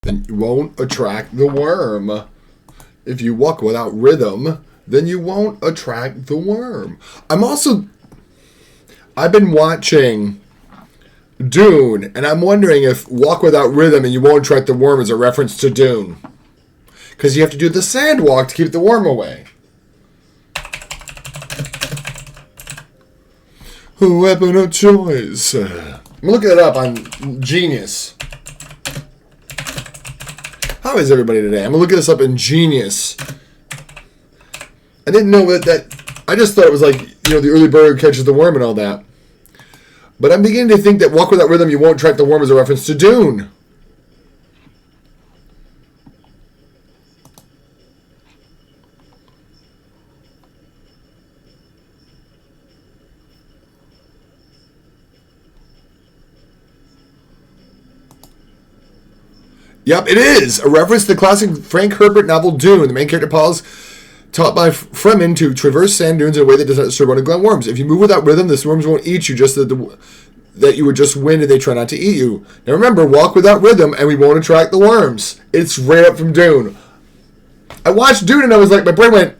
then you won't attract the worm. If you walk without rhythm, then you won't attract the worm. I've been watching Dune, and I'm wondering if walk without rhythm and you won't attract the worm is a reference to Dune. Because you have to do the sand walk to keep the worm away. A weapon of choice. I'm looking it up on Genius. How is everybody today? I'm going to look this up in Genius. I didn't know that I just thought it was like, the early bird catches the worm and all that. But I'm beginning to think that walk without rhythm, you won't attract the worm is a reference to Dune. Yep, it is! A reference to the classic Frank Herbert novel Dune. The main character Paul is taught by Fremen to traverse sand dunes in a way that does not disturb underground worms. If you move without rhythm, the worms won't eat you, just that you would just win and they try not to eat you. Now remember, walk without rhythm and we won't attract the worms. It's right up from Dune. I watched Dune and I was like, my brain went,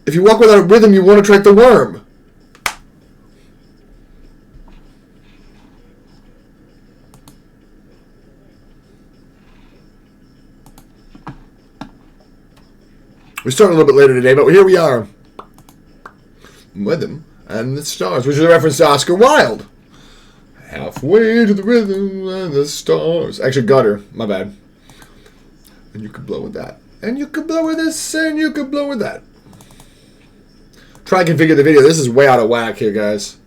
if you walk without rhythm, you won't attract the worm. We started a little bit later today, but here we are. Rhythm and the Stars, which is a reference to Oscar Wilde. Halfway to the rhythm and the stars. Actually, gutter. My bad. And you could blow with that. And you could blow with this, and you could blow with that. Try and configure the video. This is way out of whack here, guys.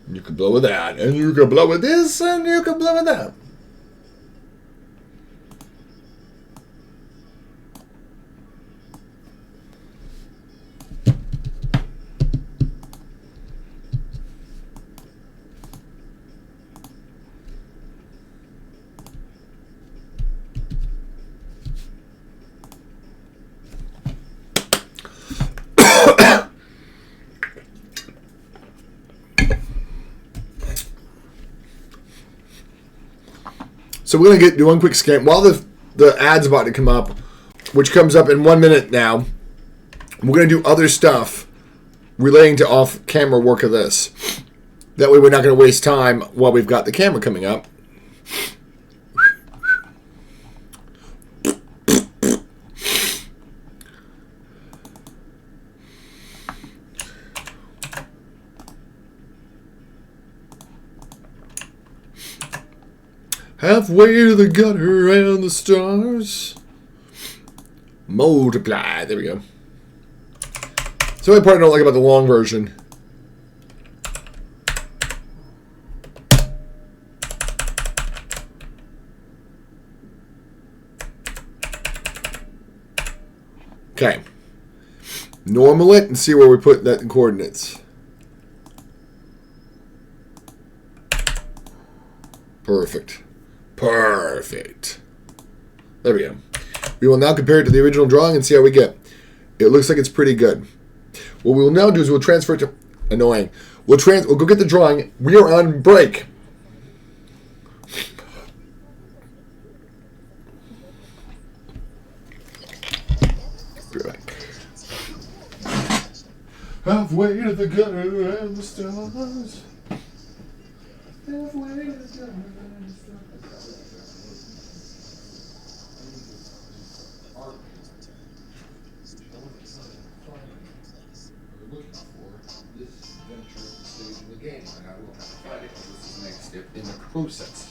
And you could blow with that, and you could blow with this, and you could blow with that. So we're going to do one quick scan. While the ad's about to come up, which comes up in 1 minute now, we're going to do other stuff relating to off-camera work of this. That way we're not going to waste time while we've got the camera coming up. Halfway to the gutter and the stars. Multiply. There we go. It's the only part I don't like about the long version. Okay. Normal it and see where we put that in coordinates. Perfect. Perfect. There we go. We will now compare it to the original drawing and see how we get. It looks like it's pretty good. What we will now do is we'll transfer it to... Annoying. We'll go get the drawing. We are on break. Be right back. Halfway to the gutter and the stars. Halfway to the gutter and the stars. Game. I will have to fight it. This is the next step in the process.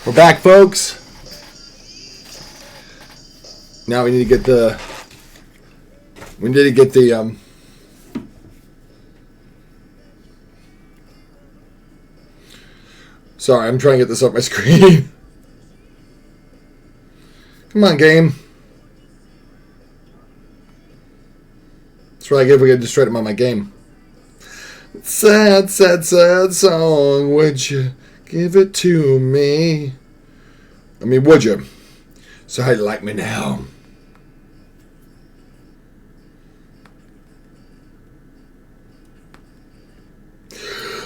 We're back, folks. Now we need to get the. Sorry, I'm trying to get this up my screen. Come on, game. That's what I get if we get distracted by my game. Sad, sad, sad song. Would you give it to me? I mean, would you? So how do you like me now?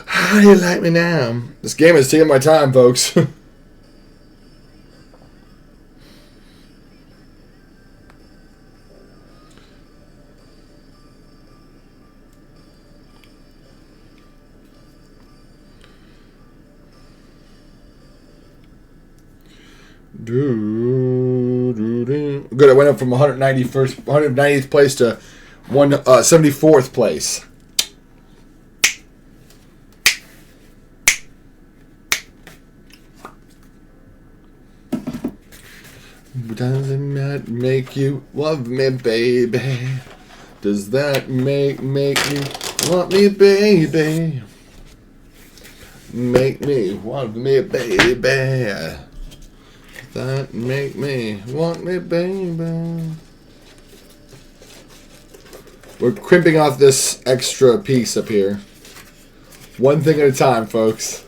How do you like me now? This game is taking my time, folks. Good, I went up from 190th place to 74th place. Doesn't that make you love me, baby? Does that make you want me, baby? Make me want me, baby. That make me want me, baby. We're crimping off this extra piece up here. One thing at a time, folks.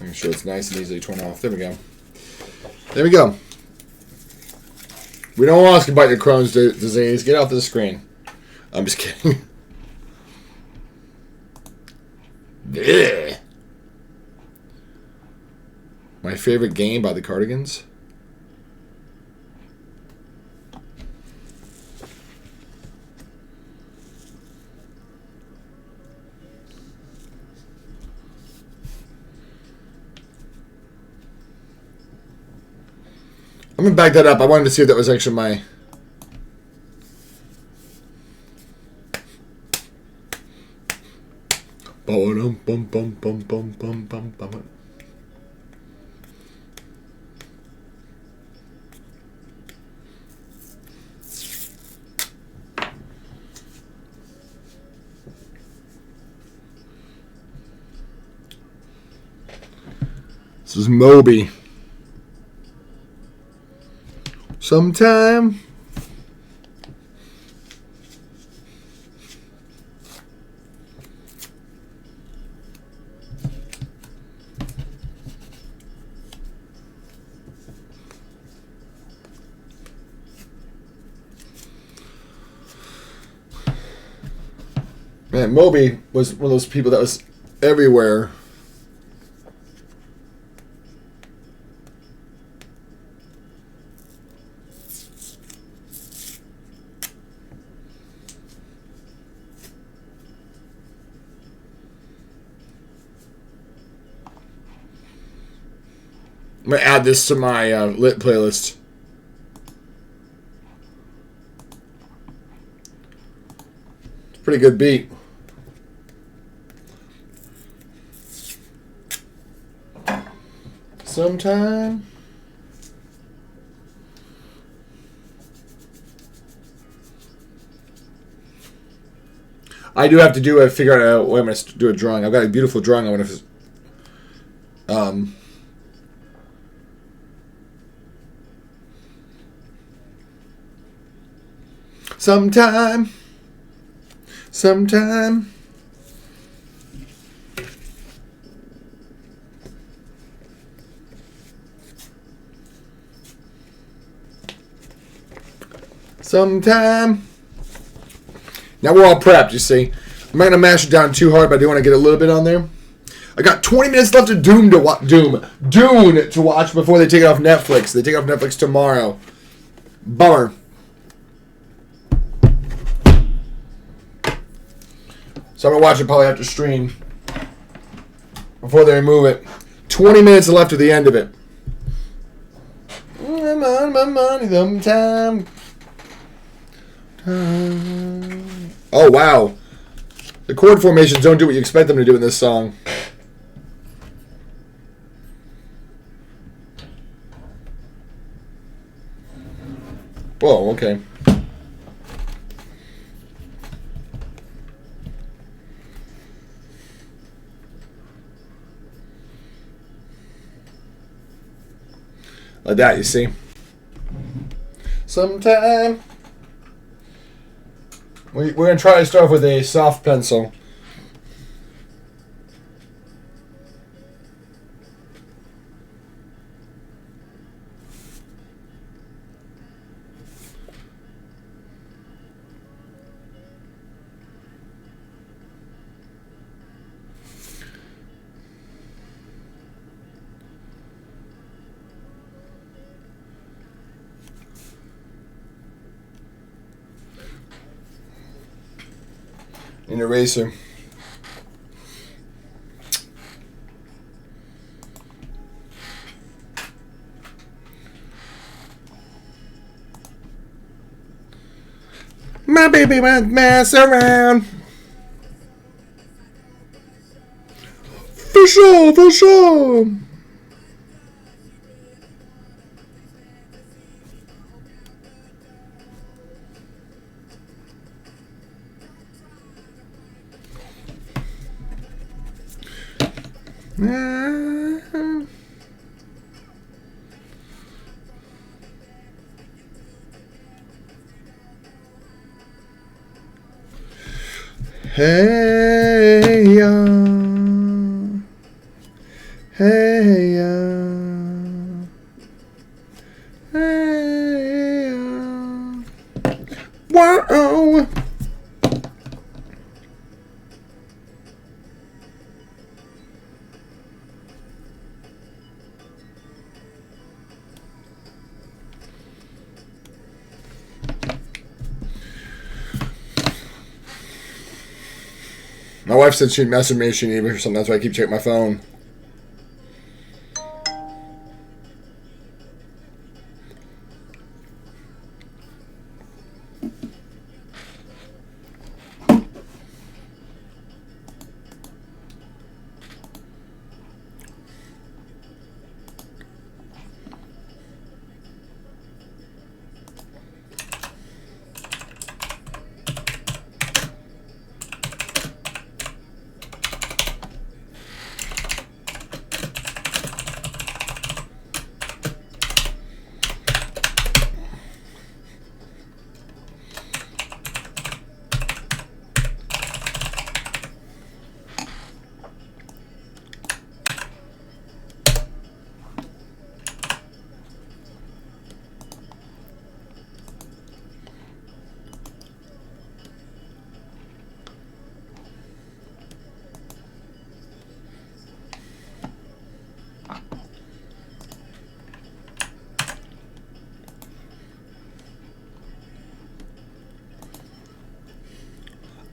Make sure it's nice and easily torn off. There we go. There we go. We don't want us to bite your Crohn's disease. Get off the screen. I'm just kidding. Yeah. My favorite game by the Cardigans. I'm going to back that up. I wanted to see if that was actually my... This is Moby. Sometime. Man, Moby was one of those people that was everywhere. I'm going to add this to my lit playlist. It's a pretty good beat. Sometime. I do have to figure out a way I'm going to do a drawing. I've got a beautiful drawing I want to... Sometime. sometime. Now we're all prepped, you see. I'm not going to mash it down too hard, but I do want to get a little bit on there. I got 20 minutes left of Dune to watch before they take it off Netflix. They take it off Netflix tomorrow. Bummer. So I'm going to watch it probably after stream before they remove it. 20 minutes left at the end of it. I'm on my money sometime. Oh, wow. The chord formations don't do what you expect them to do in this song. Whoa, okay. Like that, you see. Sometime. We're going to try to start off with a soft pencil. An eraser. My baby went mess around. For sure, for sure. Hey ya, hey ya, hey ya. Wow. My wife said she'd message me if she needed me or something. That's why I keep checking my phone.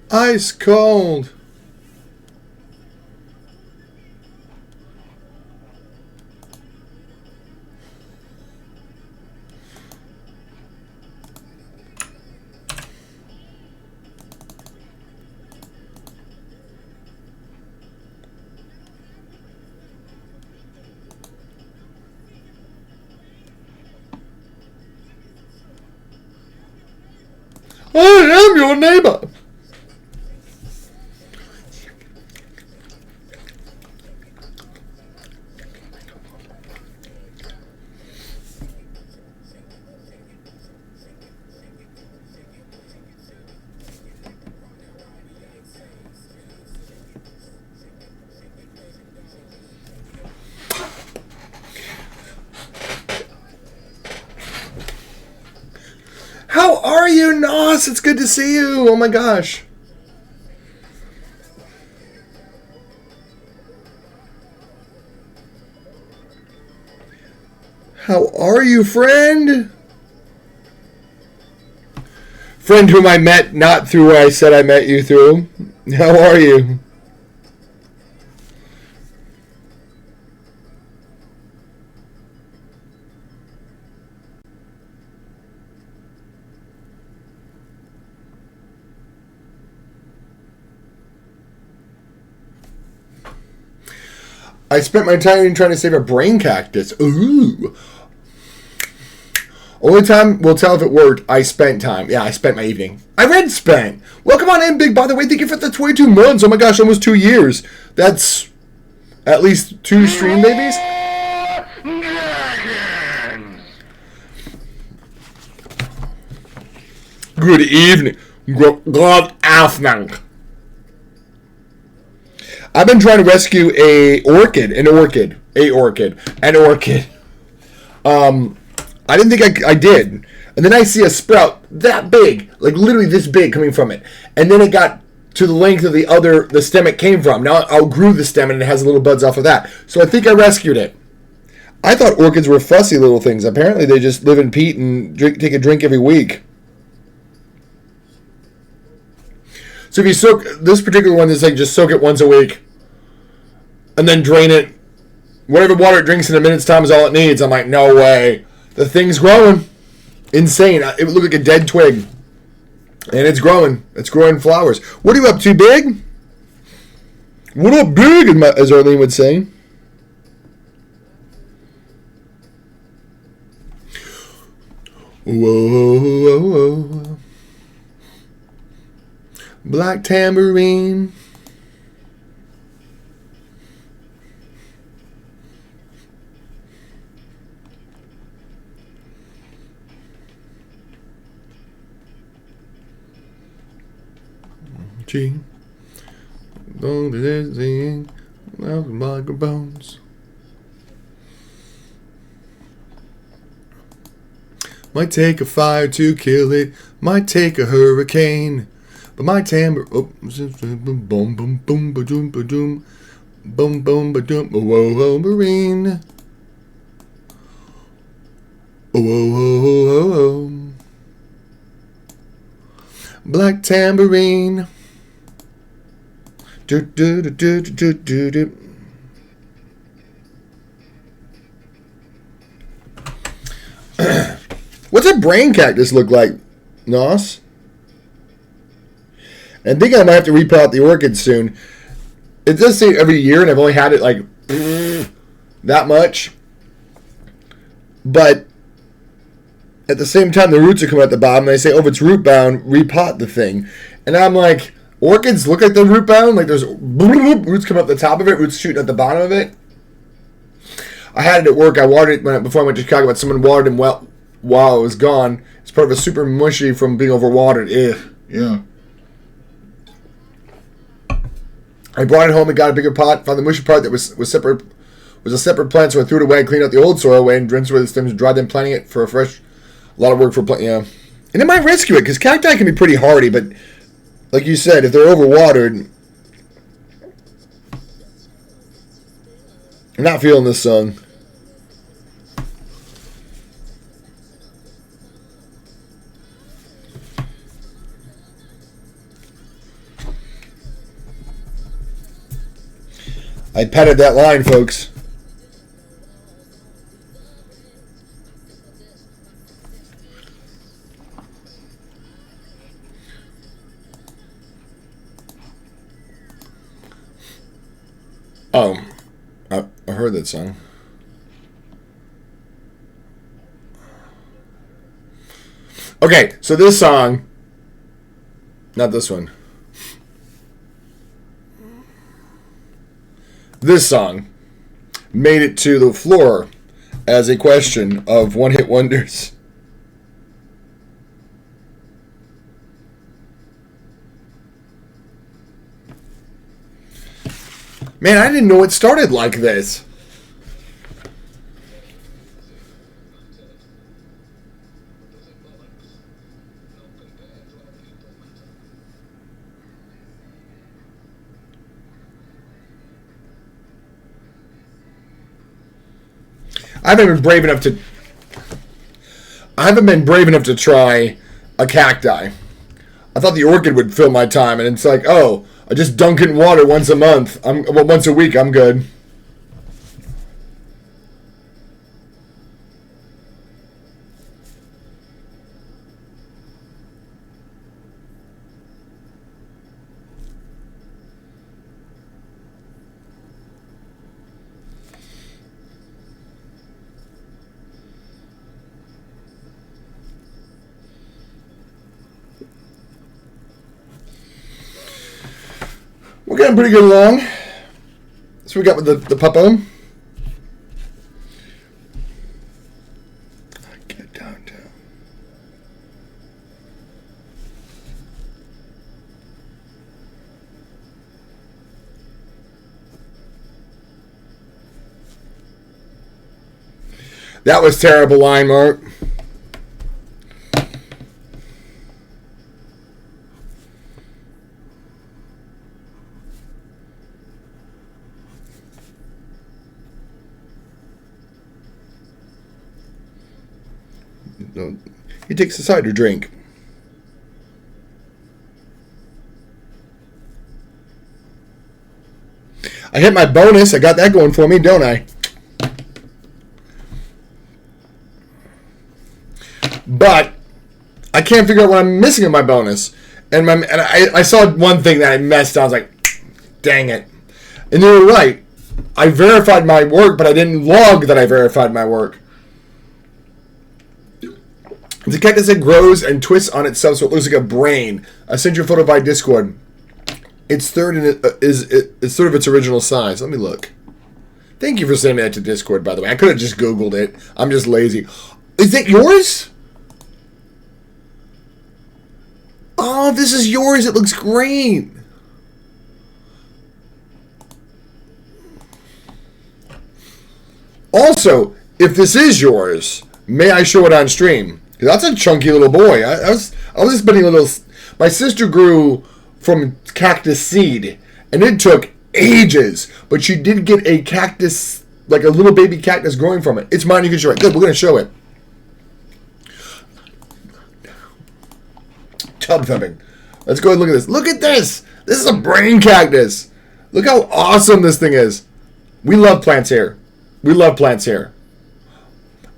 Ice cold. I am your neighbor. How are friend Nos. It's good to see you. Oh my gosh. How are you, friend? Friend whom I met not through where I said I met you through. How are you? I spent my entire evening trying to save a brain cactus. Ooh. Only time will tell if it worked. I spent time. Yeah, I spent my evening. I read spent. Welcome on in, Big. By the way, thank you for the 22 months. Oh my gosh, almost 2 years. That's at least 2 stream babies. Good evening. Good afternoon. I've been trying to rescue an orchid. I didn't think I did. And then I see a sprout that big, like literally this big coming from it. And then it got to the length of the stem it came from. Now I outgrew the stem and it has little buds off of that. So I think I rescued it. I thought orchids were fussy little things. Apparently they just live in peat and take a drink every week. So if you soak, this particular one is like just soak it once a week. And then drain it. Whatever water it drinks in a minute's time is all it needs. I'm like, no way. The thing's growing. Insane. It would look like a dead twig. And it's growing. It's growing flowers. What are you up to, Big? What up, Big? As Arlene would say. Whoa, whoa, whoa. Black tambourine. Bones. Might take a fire to kill it, might take a hurricane, but my timbre. Oh, boom, boom, boom, boom, boom, boom, boom, boom, boom, whoa, whoa, marine. Whoa, whoa, whoa, whoa. Black tambourine. Do, do, do, do, do, do, do. What's a brain cactus look like, Nos? I think I might have to repot the orchid soon. It does say every year, and I've only had it like that much. But at the same time, the roots are coming at the bottom. They say, oh, if it's root bound, repot the thing. And I'm like, orchids look like they're root bound. Like there's roots coming up the top of it, roots shooting at the bottom of it. I had it at work. I watered it before I went to Chicago, but someone watered him while it was gone. It's part of a super mushy from being overwatered. Ugh. Yeah. I brought it home and got a bigger pot. Found the mushy part that was separate. Was a separate plant, so I threw it away and cleaned out the old soil away and rinsed away the stems, dried them, planting it for a fresh. A lot of work for yeah. And it might rescue it because cacti can be pretty hardy, but like you said, if they're overwatered, I'm not feeling this song. I petted that line, folks. Oh, I heard that song. Okay, so this song, not this one. This song made it to the floor as a question of one-hit wonders. Man, I didn't know it started like this. I haven't been brave enough to try a cacti. I thought the orchid would fill my time, and it's like, oh, I just dunk it in water once a month. Once a week, I'm good. We're getting pretty good along. So we got with the puppo. Get downtown. That was terrible line, Mark. No, he takes a cider drink. I hit my bonus. I got that going for me, don't I? But I can't figure out what I'm missing in my bonus. And I saw one thing that I messed up. I was like, dang it. And you were right. I verified my work, but I didn't log that I verified my work. It's a cactus that grows and twists on itself so it looks like a brain. I sent you a photo by Discord. It's third of its original size. Let me look. Thank you for sending that to Discord, by the way. I could have just Googled it. I'm just lazy. Is that yours? Oh, this is yours. It looks great. Also, if this is yours, may I show it on stream? Because that's a chunky little boy. I was just spending a little... My sister grew from cactus seed, and it took ages. But she did get a cactus, like a little baby cactus growing from it. It's mine. You can show it. Good. We're going to show it. Tub thumping. Let's go and look at this. Look at this. This is a brain cactus. Look how awesome this thing is. We love plants here. We love plants here.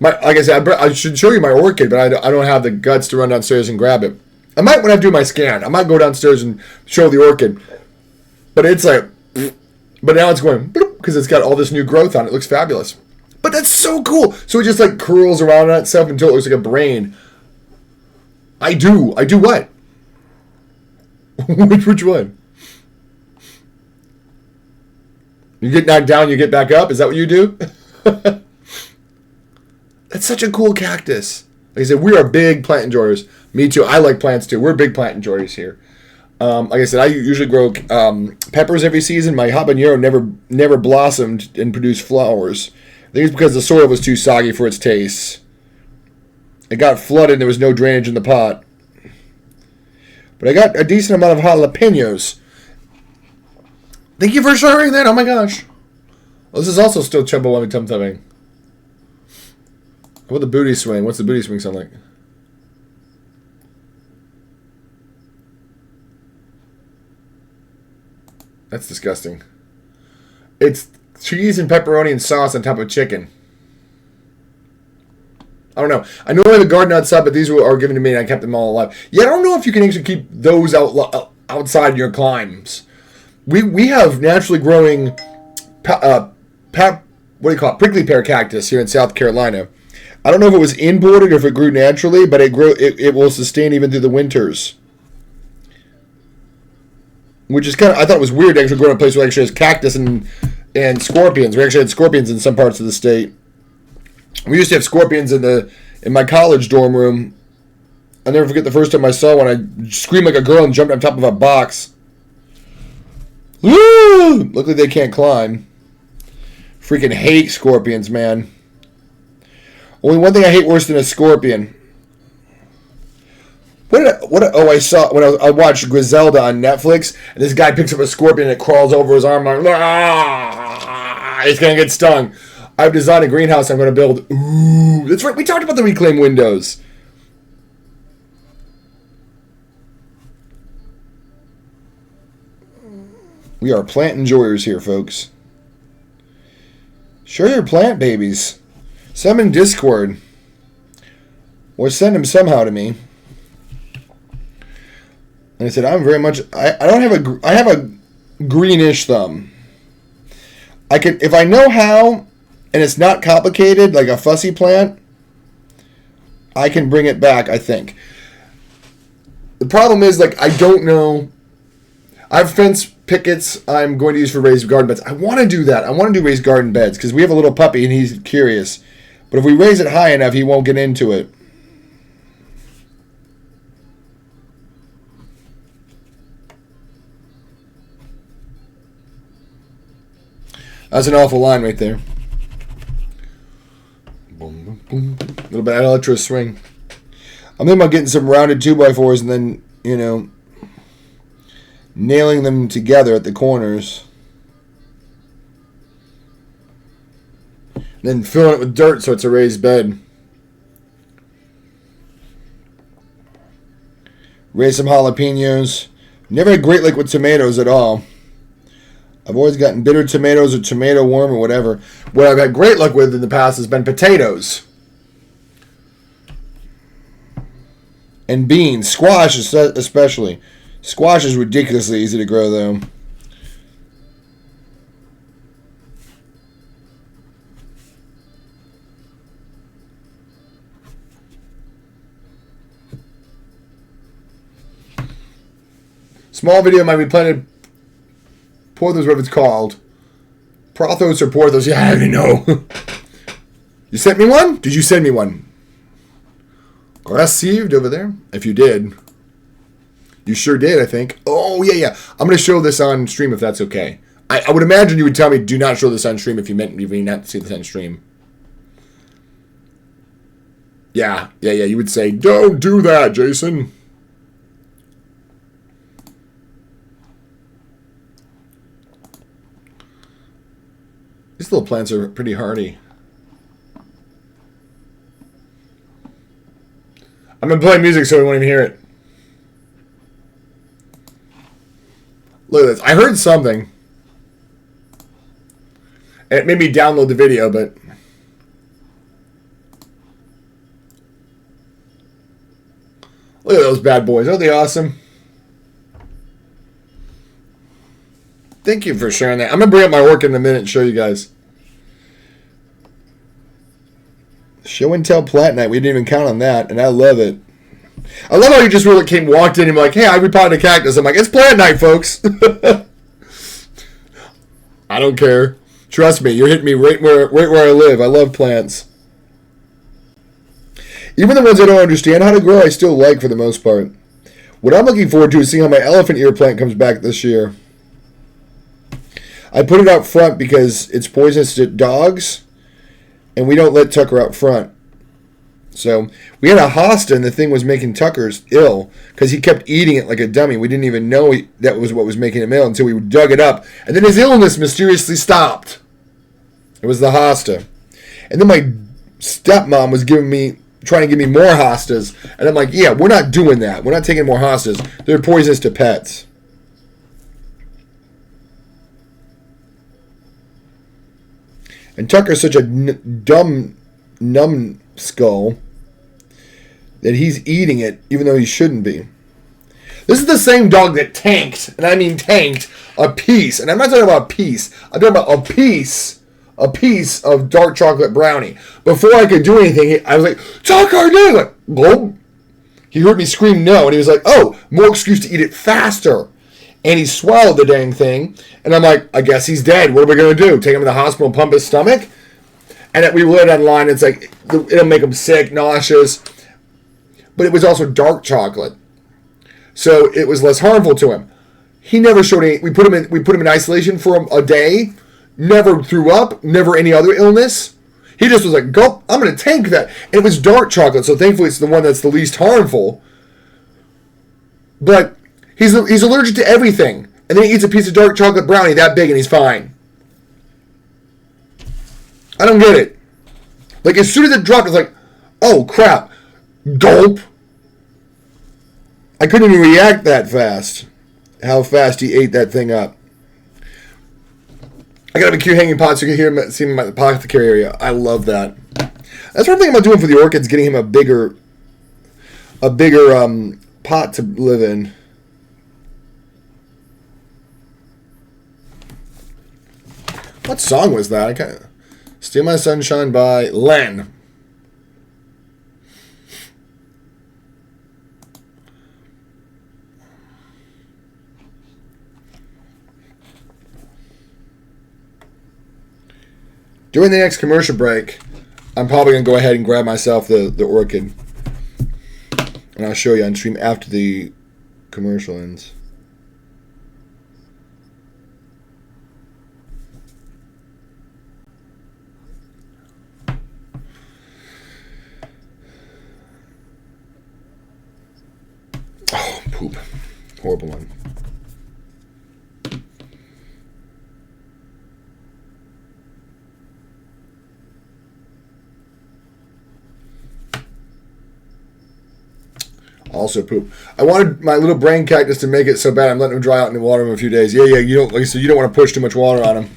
Like I said, I should show you my orchid, but I don't have the guts to run downstairs and grab it. I might when I do my scan. I might go downstairs and show the orchid. But it's like, but now it's going because it's got all this new growth on it. It looks fabulous. But that's so cool. So it just like curls around on itself until it looks like a brain. I do what? Which one? You get knocked down, you get back up? Is that what you do? That's such a cool cactus. Like I said, we are big plant enjoyers. Me too. I like plants too. We're big plant enjoyers here. Like I said, I usually grow peppers every season. My habanero never blossomed and produced flowers. I think it's because the soil was too soggy for its taste. It got flooded and there was no drainage in the pot. But I got a decent amount of jalapenos. Thank you for sharing that. Oh my gosh. Well, this is also still Chumbawamba Tum Thumbing. How about the booty swing? What's the booty swing sound like? That's disgusting. It's cheese and pepperoni and sauce on top of chicken. I don't know. I know I have a garden outside, but these are given to me and I kept them all alive. Yeah, I don't know if you can actually keep those outside your climbs. We have naturally growing prickly pear cactus here in South Carolina. I don't know if it was imported or if it grew naturally, but it will sustain even through the winters. Which is kind of, I thought it was weird to actually grow in a place where actually has cactus and scorpions. We actually had scorpions in some parts of the state. We used to have scorpions in my college dorm room. I'll never forget the first time I saw one. I screamed like a girl and jumped on top of a box. Woo! Luckily they can't climb. Freaking hate scorpions, man. Only one thing I hate worse than a scorpion. I saw when I watched Griselda on Netflix, and this guy picks up a scorpion and it crawls over his arm like, he's gonna get stung. I've designed a greenhouse I'm going to build. Ooh, that's right. We talked about the reclaimed windows. We are plant enjoyers here, folks. Share your plant babies. Send them in Discord. Or send them somehow to me. And I said, I'm very much... I have a greenish thumb. I can, if I know how, and it's not complicated, like a fussy plant, I can bring it back, I think. The problem is, like, I don't know. I have fence pickets I'm going to use for raised garden beds. I want to do that. I want to do raised garden beds because we have a little puppy and he's curious. But if we raise it high enough, he won't get into it. That's an awful line right there. Boom, boom, boom. A little bit of electro swing. I'm thinking about getting some rounded 2x4s and then, you know, nailing them together at the corners. And then filling it with dirt so it's a raised bed. Raise some jalapenos. Never had great luck with tomatoes at all. I've always gotten bitter tomatoes or tomato worm or whatever. What I've had great luck with in the past has been potatoes. And beans. Squash especially. Squash is ridiculously easy to grow though. Small video might be planted. Porthos, whatever it's called. Prothos or Porthos. Yeah, I don't even know. You sent me one? Did you send me one? Received over there? If you did. You sure did, I think. Oh, yeah. I'm going to show this on stream if that's okay. I would imagine you would tell me do not show this on stream if you meant me not to see this on stream. Yeah. You would say, don't do that, Jason. These little plants are pretty hardy. I'm going to play music so we won't even hear it. Look at this. I heard something. And it made me download the video, but... Look at those bad boys. Aren't they awesome? Thank you for sharing that. I'm going to bring up my work in a minute and show you guys. Show and tell plant night. We didn't even count on that, and I love it. I love how you just really walked in and like, hey, I repotted a cactus. I'm like, it's plant night, folks. I don't care. Trust me, you're hitting me right where I live. I love plants. Even the ones I don't understand how to grow, I still like for the most part. What I'm looking forward to is seeing how my elephant ear plant comes back this year. I put it out front because it's poisonous to dogs, and we don't let Tucker out front. So we had a hosta, and the thing was making Tucker ill because he kept eating it like a dummy. We didn't even know that was what was making him ill until we dug it up. And then his illness mysteriously stopped. It was the hosta. And then my stepmom was trying to give me more hostas. And I'm like, yeah, we're not doing that. We're not taking more hostas. They're poisonous to pets. And Tucker's such a dumb numbskull that he's eating it even though he shouldn't be. This is the same dog that tanked, and I mean tanked, a piece. And I'm not talking about a piece. I'm talking about a piece of dark chocolate brownie. Before I could do anything, I was like, Tucker, no! Like, gulp. He heard me scream no, and he was like, oh, more excuse to eat it faster. And he swallowed the dang thing. And I'm like, I guess he's dead. What are we going to do? Take him to the hospital and pump his stomach? And we read online, it's like, it'll make him sick, nauseous. But it was also dark chocolate. So it was less harmful to him. He never showed any... We put him in isolation for a day. Never threw up. Never any other illness. He just was like, go, I'm going to tank that. And it was dark chocolate, so thankfully it's the one that's the least harmful. But... He's allergic to everything. And then he eats a piece of dark chocolate brownie that big and he's fine. I don't get it. Like, as soon as it dropped, it's like, oh, crap. Gulp. I couldn't even react that fast. How fast he ate that thing up. I got a cute hanging pot so you can hear him, see him in my apothecary area. I love that. That's what I'm thinking about doing for the orchids, getting him a bigger pot to live in. What song was that? I can't. Steal My Sunshine by Len. During the next commercial break, I'm probably going to go ahead and grab myself the orchid. And I'll show you on stream after the commercial ends. Oh, poop. Horrible one. Also poop. I wanted my little brain cactus to make it so bad I'm letting him dry out in the water in a few days. Yeah, you don't, like I said, you don't want to push too much water on him.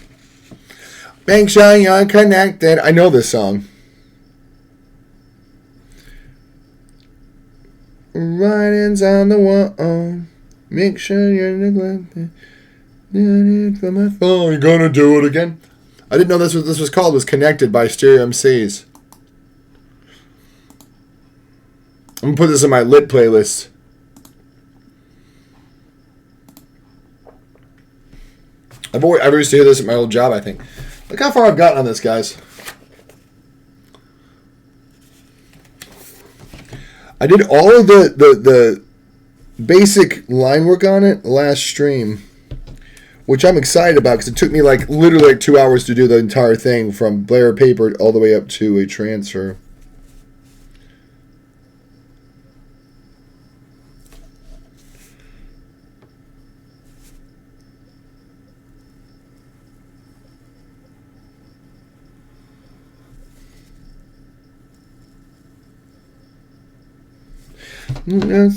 Make sure you're connected. I know this song. Writings on the wall. Make sure you're neglected. For my phone. You gonna do it again? I didn't know that's what this was called. It was Connected by Stereo MCs. I'm going to put this in my lit playlist. I used to hear this at my old job, I think. Look how far I've gotten on this, guys. I did all of the basic line work on it last stream, which I'm excited about because it took me literally 2 hours to do the entire thing from Blair paper all the way up to a transfer.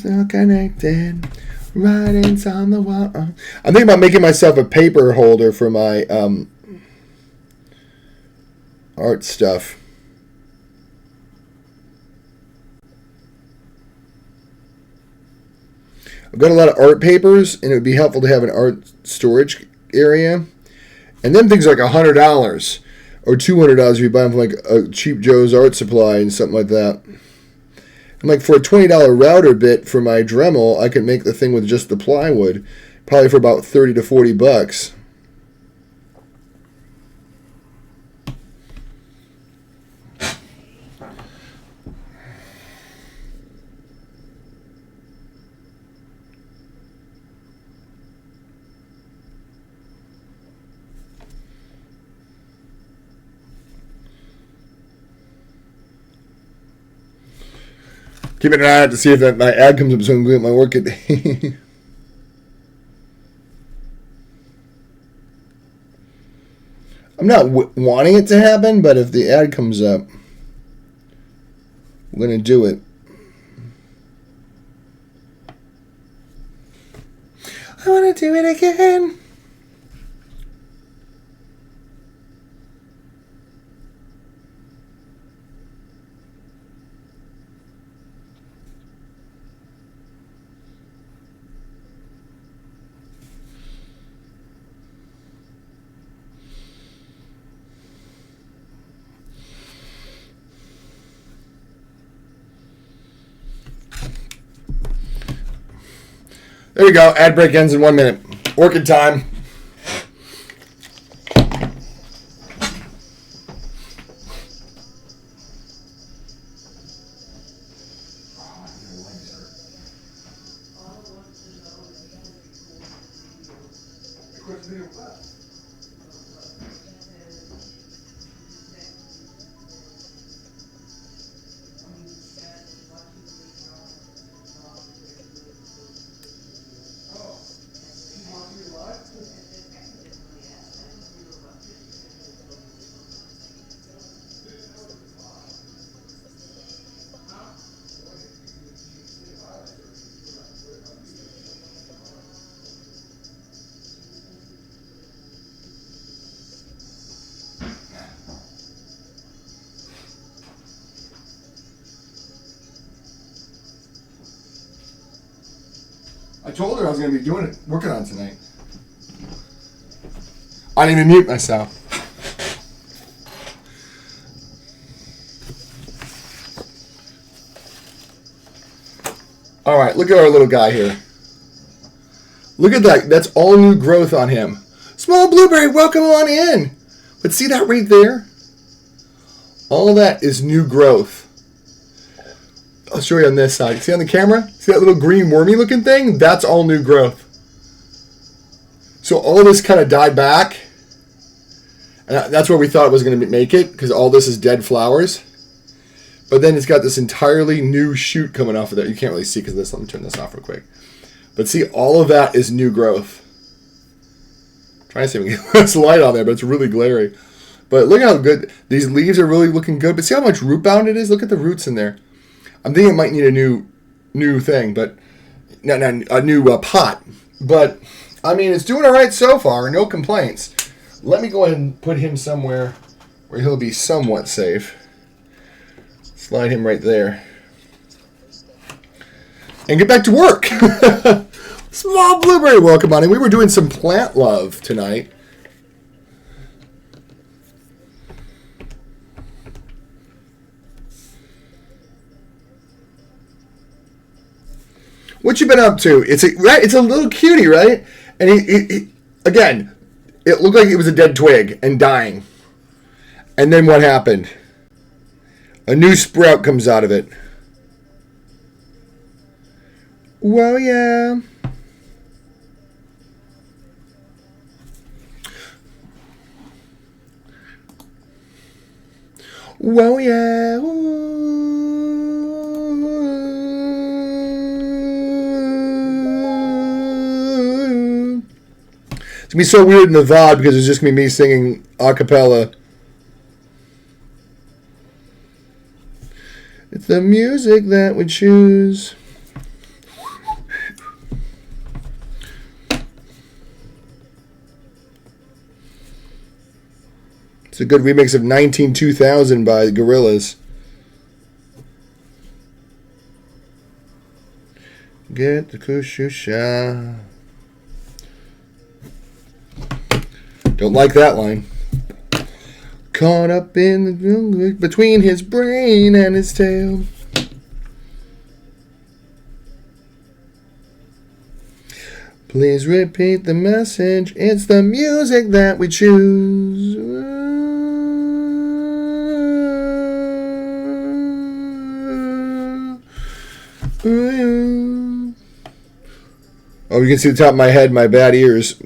So connected, writings on the wall. I'm thinking about making myself a paper holder for my art stuff. I've got a lot of art papers, and it would be helpful to have an art storage area. And then things like $100 or $200 if you buy them from a cheap Joe's Art Supply and something like that. And for a $20 router bit for my Dremel, I could make the thing with just the plywood, probably for about $30 to $40. Keeping an eye out to see if my ad comes up so I can get my orchid. I'm not wanting it to happen, but if the ad comes up, I'm going to do it. I want to do it again. There we go. Ad break ends in 1 minute. Orchid time. told her I was going to be working on it tonight. I didn't even mute myself. All right, look at our little guy here. Look at that. That's all new growth on him. Small blueberry, welcome on in. But see that right there? All that is new growth. I'll show you on this side. See on the camera? See that little green wormy looking thing? That's all new growth. So all this kind of died back. And that's where we thought it was going to make it, because all this is dead flowers. But then it's got this entirely new shoot coming off of there. You can't really see because of this. Let me turn this off real quick. But see, all of that is new growth. I'm trying to see if we can get less light on there, but it's really glary. But look how good. These leaves are really looking good. But see how much root bound it is? Look at the roots in there. I'm thinking it might need a new thing, but not a new pot. But, I mean, it's doing all right so far. No complaints. Let me go ahead and put him somewhere where he'll be somewhat safe. Slide him right there. And get back to work. Small blueberry, welcome on in. We were doing some plant love tonight. What you been up to? It's a little cutie, right? And he again, it looked like it was a dead twig and dying. And then what happened? A new sprout comes out of it. Well, yeah. Well, yeah. It's going to be so weird in the VOD because it's just going to be me singing a cappella. It's the music that we choose. It's a good remix of 19-2000 by the Gorillaz. Get the kushusha. Don't like that line. Caught up in the between his brain and his tail. Please repeat the message. It's the music that we choose. Oh, you can see the top of my head, my bad ears.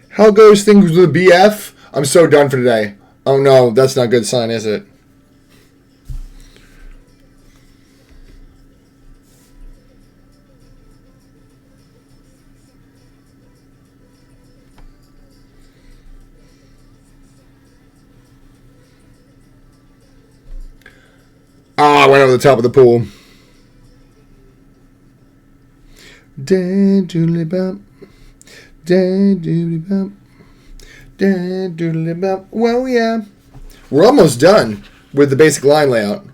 How goes things with the BF? I'm so done for today. Oh no, that's not a good sign, is it? Ah, I went over the top of the pool. Well, yeah. We're almost done with the basic line layout.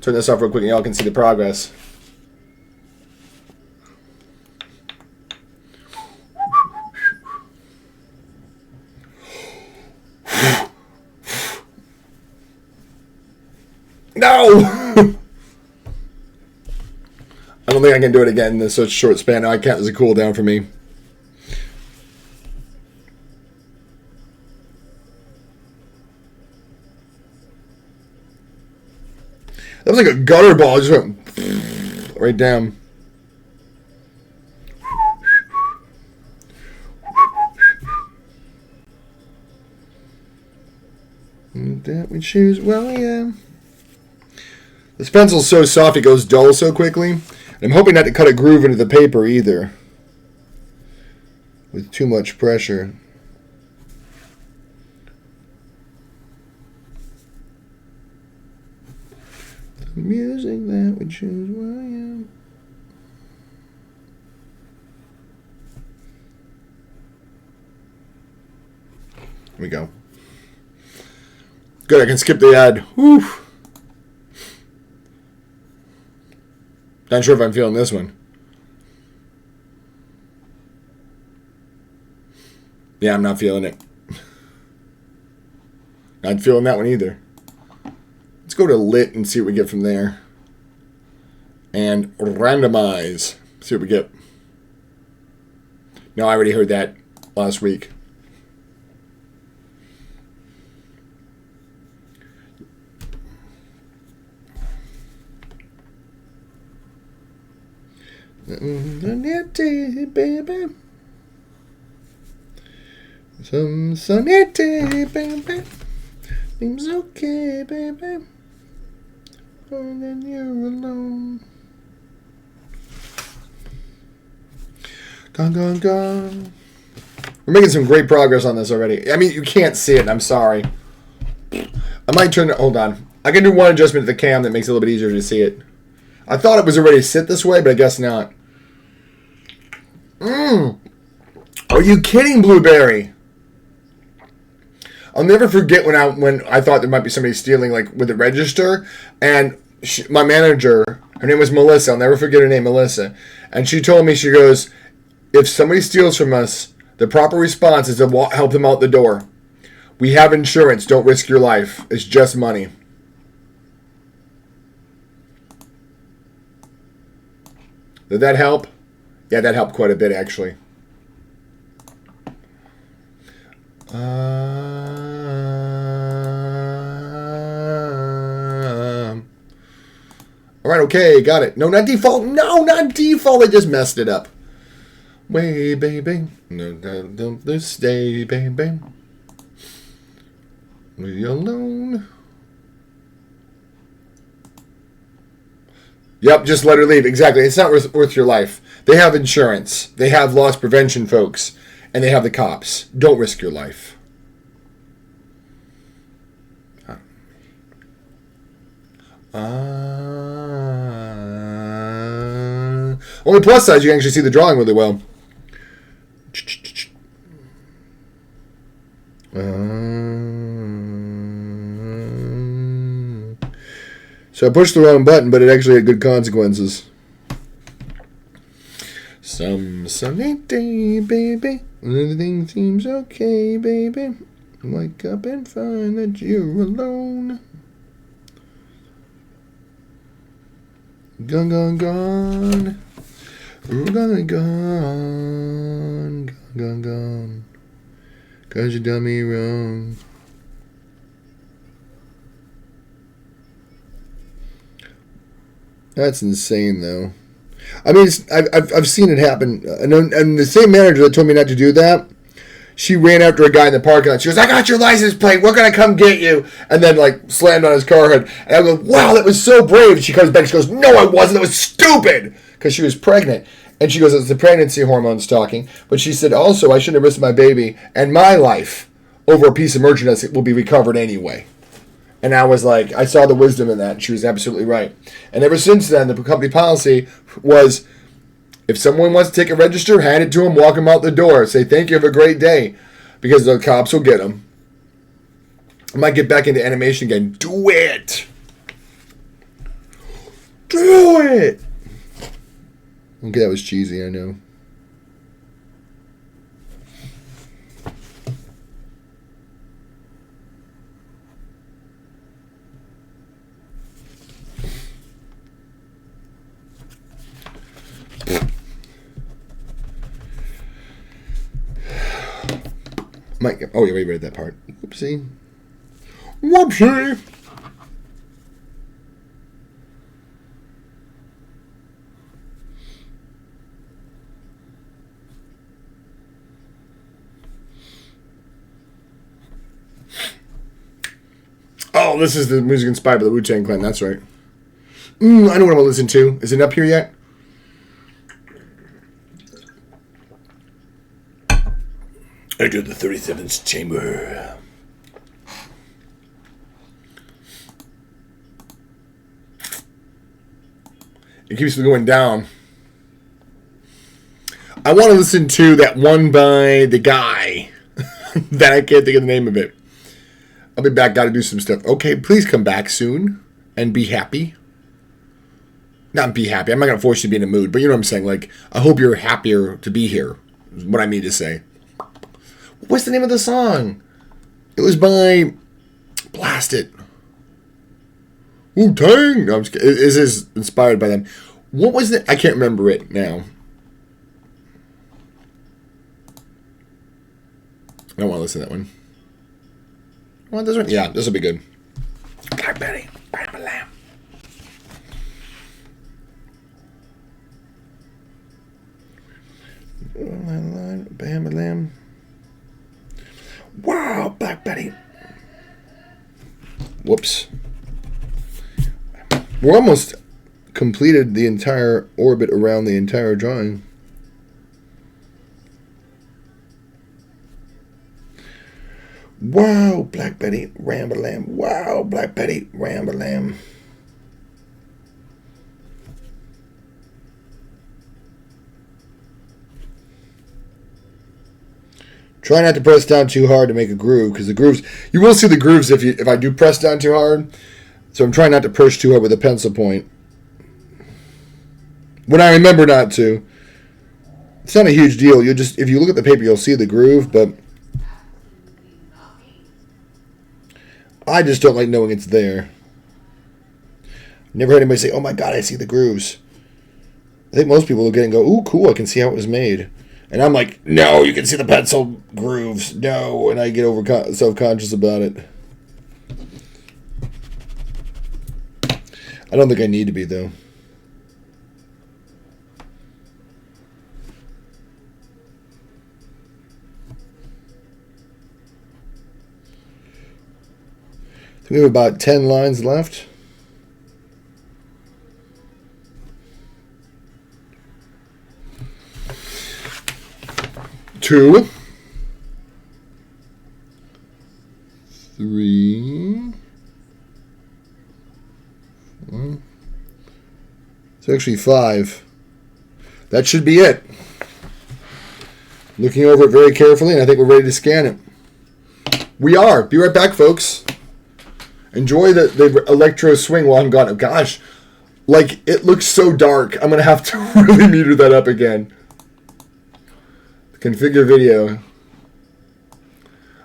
Turn this off real quick and y'all can see the progress. No! I don't think I can do it again in such a short span. I can't. There's a cool down for me. That was like a gutter ball. It just went right down. That we choose. Well, yeah. This pencil's so soft it goes dull so quickly. I'm hoping not to cut a groove into the paper either with too much pressure. The music that we choose, well, yeah. Here we go. Good, I can skip the ad. Whew. Not sure if I'm feeling this one. Yeah, I'm not feeling it. Not feeling that one either. Let's go to lit and see what we get from there. And randomize. See what we get. No, I already heard that last week. Baby. Some sunny day, baby. Seems okay, baby. And then you're alone. Gone, gone. We're making some great progress on this already. I mean, you can't see it. I'm sorry. I might turn it. Hold on. I can do one adjustment to the cam that makes it a little bit easier to see it. I thought it was already sit this way, but I guess not. Are you kidding, Blueberry? I'll never forget when I thought there might be somebody stealing, like, with the register, and my manager, her name was Melissa. I'll never forget her name, Melissa. And she told me, she goes, if somebody steals from us, the proper response is to help them out the door. We have insurance. Don't risk your life. It's just money. Did that help? Yeah, that helped quite a bit, actually. All right, okay, got it. No, not default. No, not default. I just messed it up. Way, baby. No, don't stay, baby. Leave you alone. Yep, just let her leave. Exactly. It's not worth your life. They have insurance. They have loss prevention folks. And they have the cops. Don't risk your life. Only plus side, you can actually see the drawing really well. So I pushed the wrong button, but it actually had good consequences. Some sunny day, baby. Everything seems okay, baby. Wake up and find that you're alone. Gone, gone, gone. Gone, gone. Gone, gone. 'Cause you done me wrong. That's insane, though. I mean, I've seen it happen. And the same manager that told me not to do that, she ran after a guy in the parking lot. She goes, I got your license plate. We're going to come get you. And then, like, slammed on his car hood. And I go, wow, that was so brave. And she comes back. She goes, no, I wasn't. That was stupid. Because she was pregnant. And she goes, it's the pregnancy hormones talking. But she said, also, I shouldn't have risked my baby and my life over a piece of merchandise that will be recovered anyway. And I was like, I saw the wisdom in that. And she was absolutely right. And ever since then, the company policy was, if someone wants to take a register, hand it to them, walk them out the door. Say, thank you, have a great day. Because the cops will get them. I might get back into animation again. Do it! Do it! Okay, that was cheesy, I know. Oh, yeah, we read that part. Whoopsie. Whoopsie! Oh, this is the music inspired by the Wu-Tang Clan. That's right. I know what I'm going to listen to. Is it up here yet? Enter the 37th chamber. It keeps going down. I want to listen to that one by the guy that I can't think of the name of it. I'll be back. Got to do some stuff. Okay, please come back soon and be happy. Not be happy. I'm not going to force you to be in a mood, but you know what I'm saying. Like, I hope you're happier to be here, is what I mean to say. What's the name of the song? It was by... Blast it. Wu-Tang! No, I'm just kidding. This is inspired by them. What was it? I can't remember it now. I don't want to listen to that one. I want this one? Yeah, this will be good. Black Betty. Bam, lamb. Bam, lamb. Wow, Black Betty. Whoops. We're almost completed the entire orbit around the entire drawing. Wow, Black Betty, Ramble-Lamb. Wow, Black Betty, Ramble-Lamb. Try not to press down too hard to make a groove, because the grooves, you will see the grooves if I do press down too hard. So I'm trying not to push too hard with a pencil point. When I remember not to. It's not a huge deal. You just, if you look at the paper, you'll see the groove, but I just don't like knowing it's there. Never heard anybody say, "Oh my God, I see the grooves." I think most people look at it and go, "Ooh, cool, I can see how it was made." And I'm like, "No, you can see the pencil grooves. No," and I get self-conscious about it. I don't think I need to be, though. I think we have about 10 lines left. Two. 3. It's actually 5. That should be it. Looking over it very carefully, and I think we're ready to scan it. We are. Be right back, folks. Enjoy the electro swing while I'm gone. Gosh, like, it looks so dark. I'm going to have to really meter that up again. Configure video. I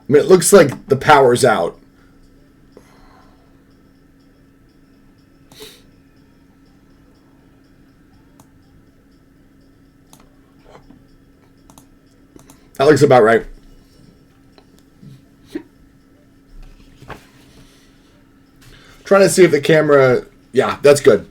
mean, it looks like the power's out. That looks about right. Trying to see if the camera... Yeah, that's good.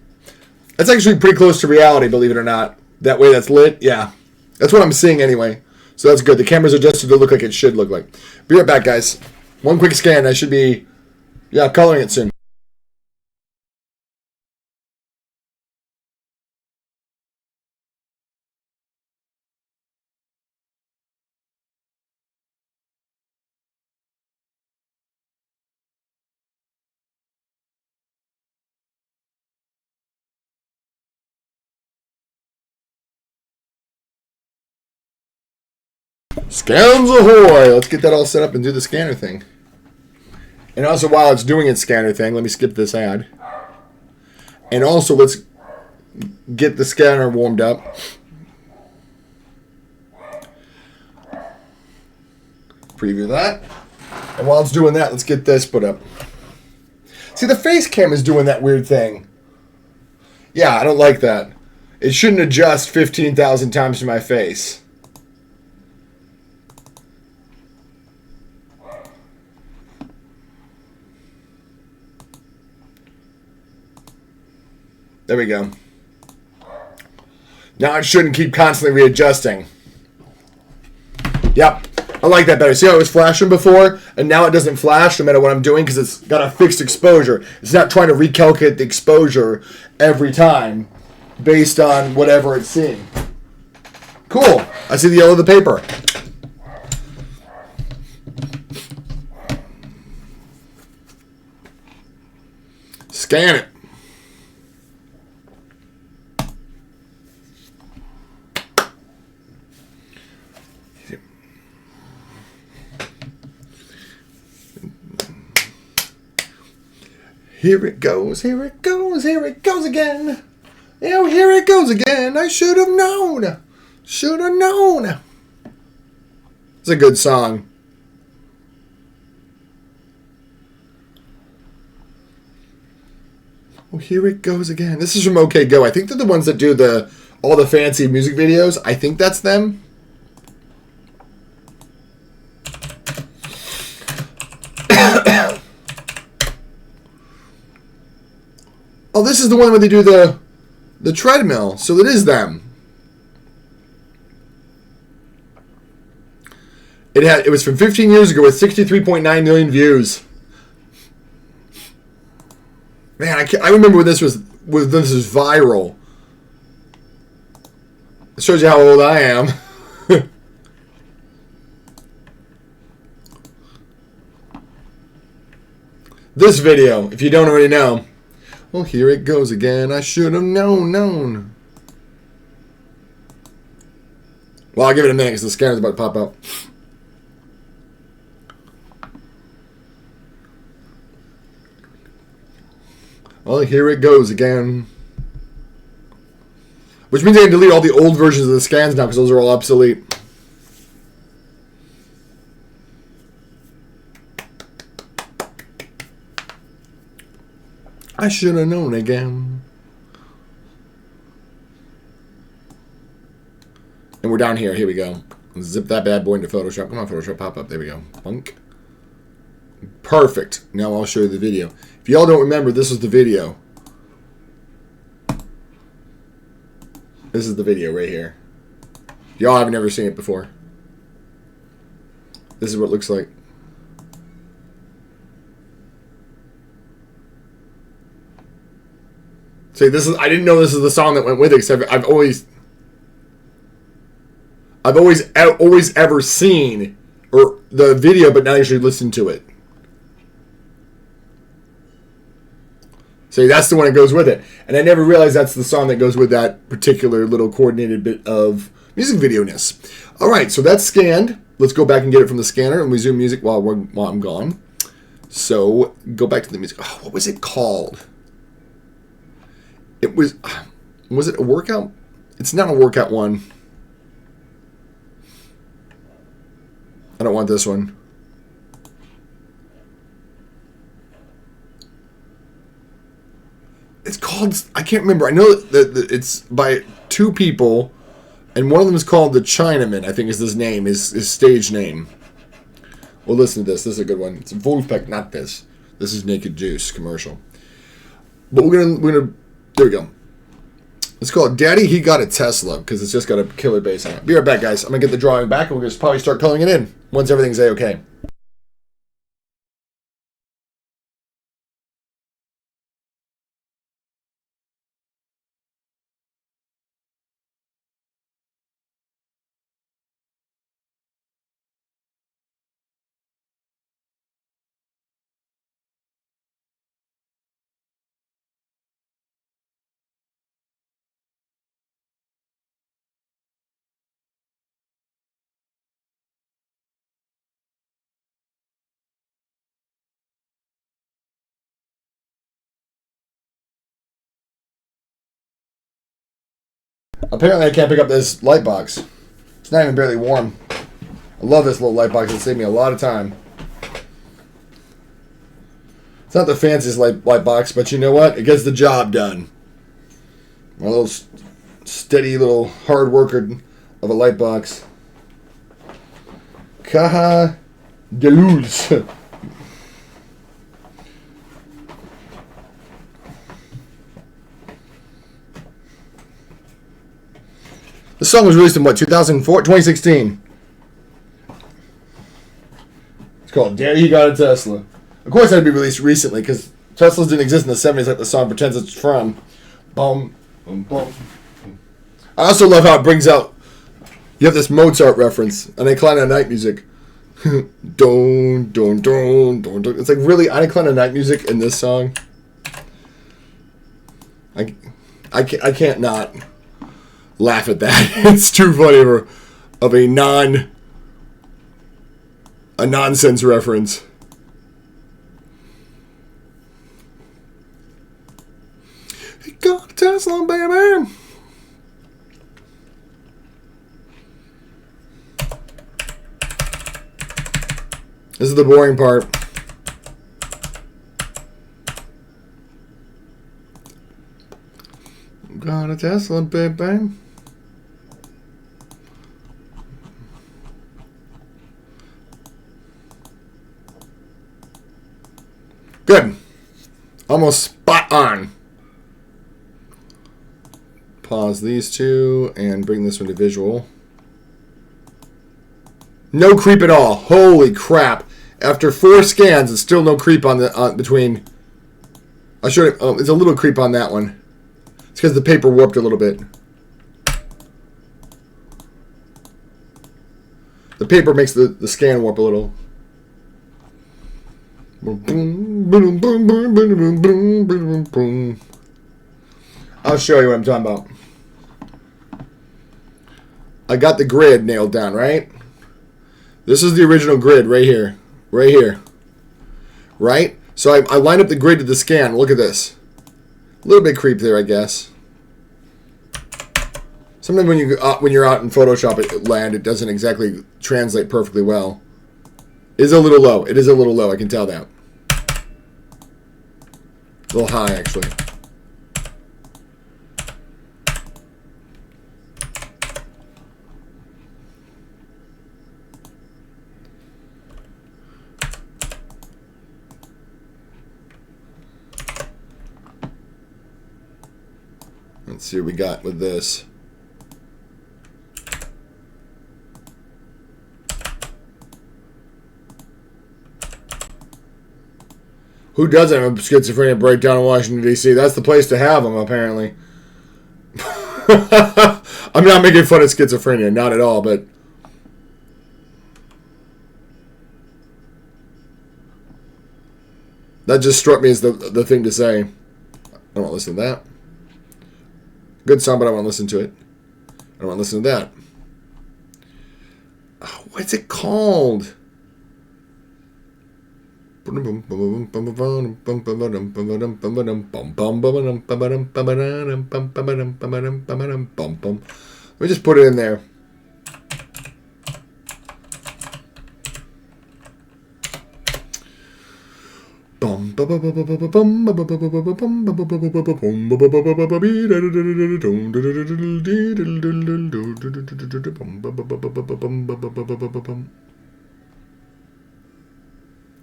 That's actually pretty close to reality, believe it or not. That way that's lit. Yeah. That's what I'm seeing anyway. So that's good. The camera's adjusted to look like it should look like. Be right back, guys. One quick scan. I should be... Yeah, coloring it soon. Scans ahoy! Let's get that all set up and do the scanner thing. And also, while it's doing its scanner thing, let me skip this ad. And also, let's get the scanner warmed up. Preview that. And while it's doing that, let's get this put up. See, the face cam is doing that weird thing. Yeah, I don't like that. It shouldn't adjust 15,000 times to my face. There we go. Now it shouldn't keep constantly readjusting. Yep. I like that better. See how it was flashing before? And now it doesn't flash no matter what I'm doing because it's got a fixed exposure. It's not trying to recalculate the exposure every time based on whatever it's seeing. Cool. I see the yellow of the paper. Scan it. Here it goes, here it goes, here it goes again. Oh, here it goes again. I should have known. Should have known. It's a good song. Oh, here it goes again. This is from OK Go. I think they're the ones that do all the fancy music videos. I think that's them. Oh, this is the one where they do the treadmill. So it is them. It was from 15 years ago with 63.9 million views. Man, I remember when this was viral. It shows you how old I am. This video, if you don't already know. Well, here it goes again. I should have known. Well, I'll give it a minute because the scanner's about to pop up. Well, here it goes again. Which means I can delete all the old versions of the scans now because those are all obsolete. I should have known again. And we're down here. Here we go. Zip that bad boy into Photoshop. Come on, Photoshop, pop up. There we go. Bunk. Perfect. Now I'll show you the video. If y'all don't remember, this is the video. This is the video right here. Y'all have never seen it before. This is what it looks like. See, this is—I didn't know this is the song that went with it. Because I've always ever seen or the video, but not actually listened to it. See, that's the one that goes with it, and I never realized that's the song that goes with that particular little coordinated bit of music video-ness. All right, so that's scanned. Let's go back and get it from the scanner and resume music while I'm gone. So go back to the music. Oh, what was it called? It was it a workout? It's not a workout one. I don't want this one. It's called, I can't remember. I know that it's by two people, and one of them is called the Chinaman, I think is his name, his stage name. Well, listen to this. This is a good one. It's Wolfpack, not this. This is Naked Juice commercial. But we're gonna there we go. Let's call it Daddy, He Got a Tesla, because it's just got a killer bass on it. Be right back, guys. I'm going to get the drawing back, and we're going to probably start coloring it in once everything's A-okay. Apparently I can't pick up this light box. It's not even barely warm. I love this little light box. It saved me a lot of time. It's not the fanciest light box, but you know what? It gets the job done. My little steady little hard worker of a light box. Caja de luz. The song was released in what, 2004? 2016. It's called Daddy, He Got a Tesla. Of course, it had to be released recently because Teslas didn't exist in the 70s like the song pretends it's from. Boom, boom, boom. I also love how it brings out. You have this Mozart reference, and I Kleine Night music. Don, don, don, don, don. It's like really Eine Kleine Night music in this song. I can't not laugh at that. It's too funny of a nonsense reference. He got a Tesla, baby. This is the boring part. Got a Tesla, baby. Good. Almost spot on. Pause these two and bring this one to visual. No creep at all. Holy crap. After 4 scans, it's still no creep on the between. I'll show you. Oh, it's a little creep on that one. It's because the paper warped a little bit. The paper makes the scan warp a little. I'll show you what I'm talking about. I got the grid nailed down, right? This is the original grid right here. Right here. Right? So I lined up the grid to the scan. Look at this. A little bit creep there, I guess. Sometimes when you're out in Photoshop land, it doesn't exactly translate perfectly well. It is a little low. It is a little low. I can tell that. A little high, actually. Let's see what we got with this. Who doesn't have a schizophrenia breakdown in Washington, D.C.? That's the place to have them, apparently. I'm not making fun of schizophrenia, not at all, but... that just struck me as the thing to say. I don't want to listen to that. Good song, but I want to listen to it. I don't want to listen to that. Oh, what's it called? Let me just put it in there.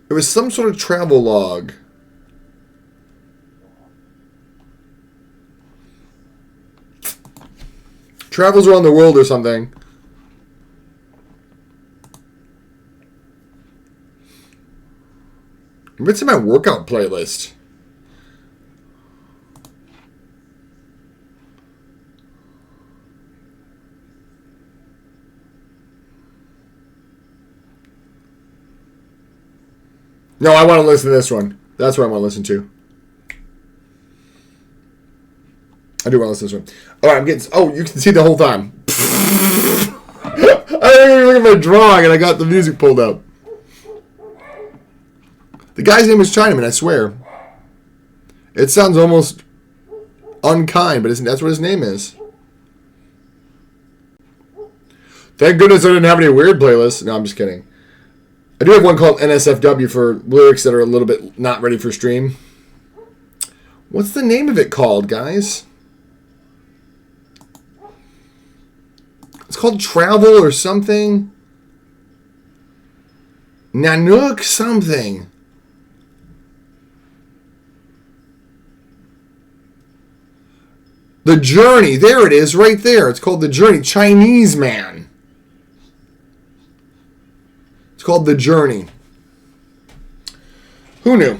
It was some sort of travel log. Travels around the world or something. It's in my workout playlist. No, I want to listen to this one. That's what I want to listen to. I do want to listen to this one. All right, I'm getting... oh, you can see the whole time. I didn't even look at my drawing and I got the music pulled up. The guy's name is Chinaman, I swear. It sounds almost unkind, but that's what his name is. Thank goodness I didn't have any weird playlists. No, I'm just kidding. I do have one called NSFW for lyrics that are a little bit not ready for stream. What's the name of it called, guys? It's called Travel or something. Nanook something. The Journey. There it is, right there. It's called The Journey. Chinese man. It's called The Journey. Who knew?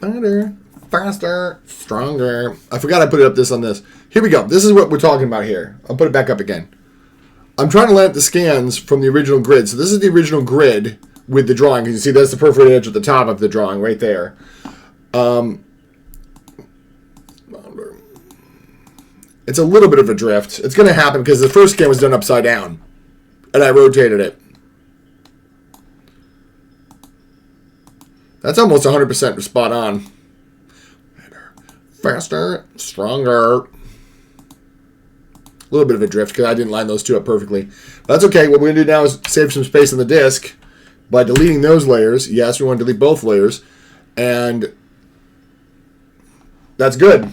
Better, faster, stronger. I forgot I put it up this on this. Here we go. This is what we're talking about here. I'll put it back up again. I'm trying to line up the scans from the original grid. So this is the original grid with the drawing. You can see that's the perforated edge at the top of the drawing right there. It's a little bit of a drift. It's going to happen because the first scan was done upside down. And I rotated it. That's almost 100% spot on. Better, faster, stronger. A little bit of a drift because I didn't line those two up perfectly. But that's okay. What we're going to do now is save some space on the disk by deleting those layers. Yes, we want to delete both layers. And that's good.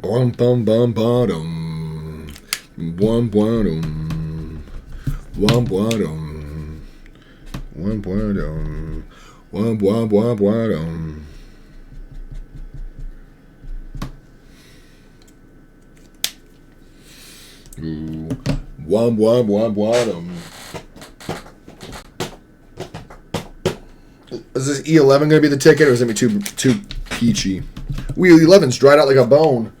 Bum bum bum bum. Bum bum. Bum bum. Bum bum. Bum bum bum bum. Ooh. Wom wom wom wom. Is this E11 going to be the ticket, or is it going to be too peachy? E11's dried out like a bone.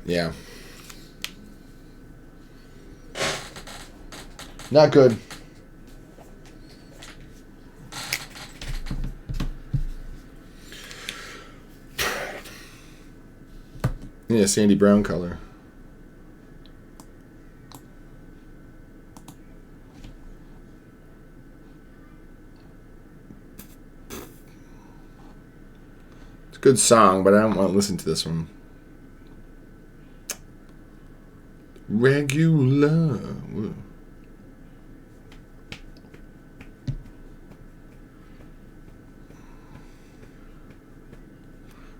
Yeah. Not good. Yeah, sandy brown color. It's a good song, but I don't want to listen to this one. Regular. Whoa.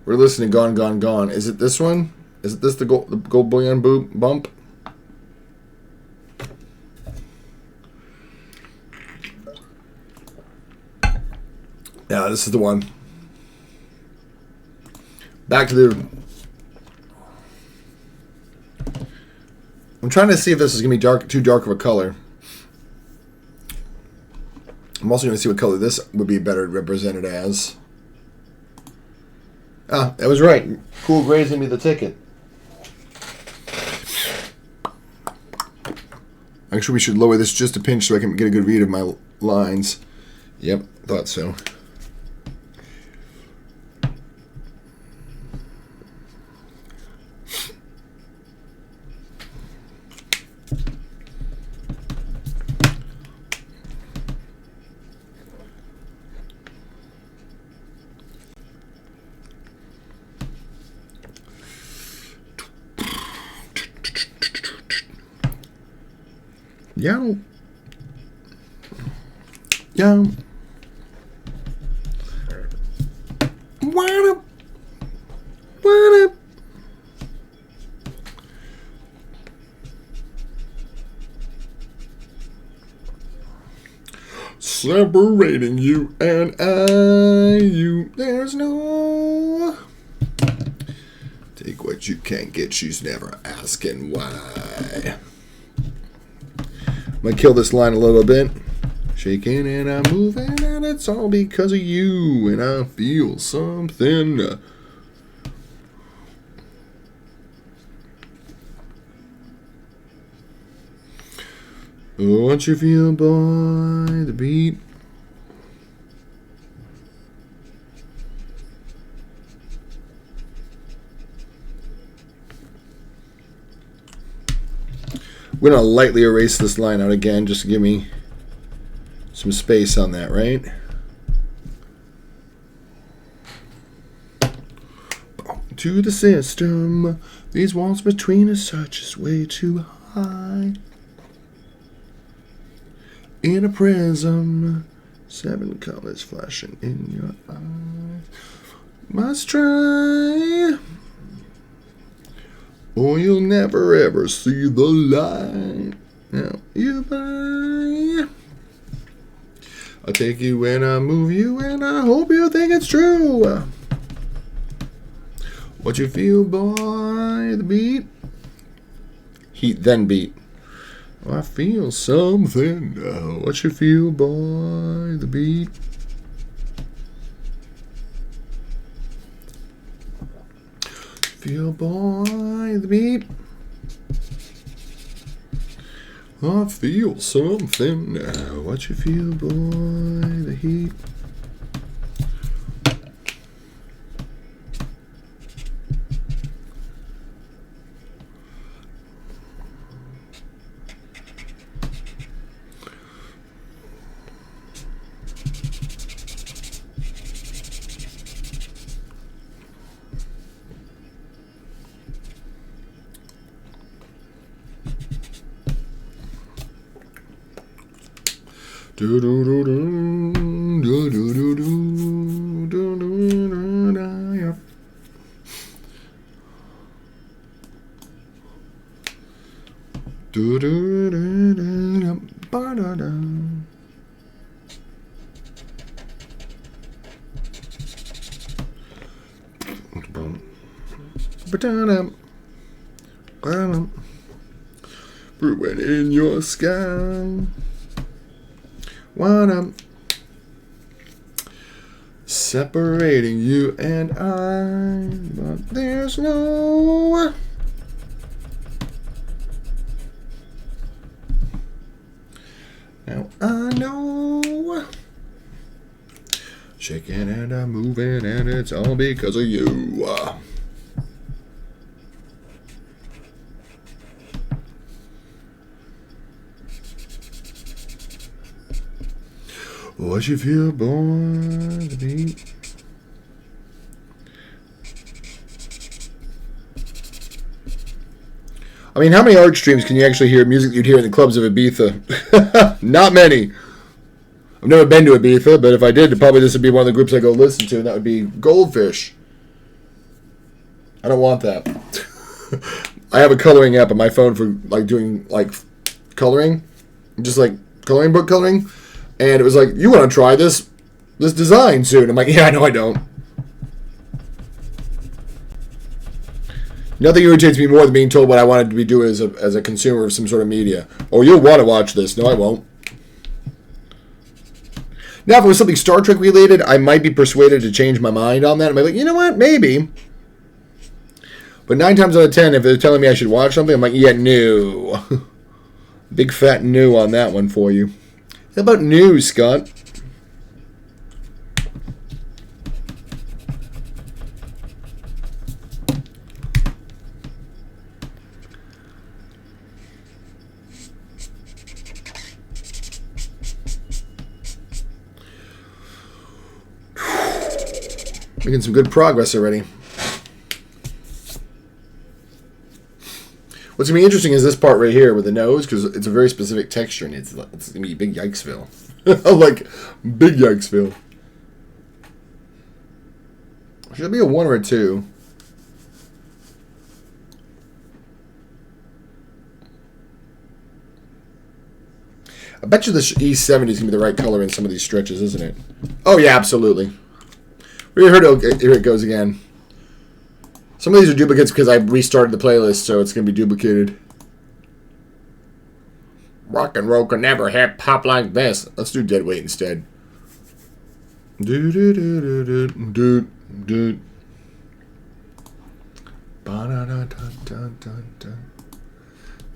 We're listening to Gone, Gone, Gone. Is it this one? Is it this the gold bullion bump? Yeah, this is the one. Back to the... I'm trying to see if this is going to be too dark of a color. I'm also going to see what color this would be better represented as. Ah, I was right. Cool gray's going to be the ticket. Actually, we should lower this just a pinch so I can get a good read of my lines. Yep, thought so. Yo. Yo. What up? What up? Separating you and there's no... Take what you can't get, she's never asking why. I'm going to kill this line a little bit. Shaking and I'm moving and it's all because of you. And I feel something. What you feel, boy, the beat. We're going to lightly erase this line out again just to give me some space on that, right? To the system, these walls between us are just way too high. In a prism, 7 colors flashing in your eyes. Must try, or you'll never ever see the light. Now you buy. I'll take you and I'll move you and I hope you think it's true. What you feel, boy, the beat. Heat, then beat. Oh, I feel something. What you feel, boy, the beat. Feel, boy, the beat. I feel something now. What you feel, boy, the heat. Do do do do do do do do do do do. Brewing in your sky. Wanna separating you and I, but there's no. Now I know. Shaking and I'm moving, and it's all because of you. What you feel born to be? I mean, how many art streams can you actually hear music you'd hear in the clubs of Ibiza? Not many. I've never been to Ibiza, but if I did, probably this would be one of the groups I go listen to, and that would be Goldfish. I don't want that. I have a coloring app on my phone for like doing like coloring, just like coloring book coloring. And it was like, you want to try this design soon? I'm like, yeah, no, I don't. Nothing irritates me more than being told what I wanted to be doing as a consumer of some sort of media. Oh, you'll want to watch this. No, I won't. Now, if it was something Star Trek related, I might be persuaded to change my mind on that. I might be like, you know what? Maybe. But 9 times out of 10, if they're telling me I should watch something, I'm like, yeah, no. Big fat no on that one for you. How about news, Scott? Making some good progress already. What's going to be interesting is this part right here with the nose, because it's a very specific texture, and it's going to be big Yikesville. Like, big Yikesville. Should it be a 1 or a 2? I bet you the E70 is going to be the right color in some of these stretches, isn't it? Oh, yeah, absolutely. We heard it. Here it goes again. Some of these are duplicates because I restarted the playlist, so it's going to be duplicated. Rock and roll can never hip hop like this. Let's do Dead Weight instead. Do do do do do do do. Ba da da da da da da.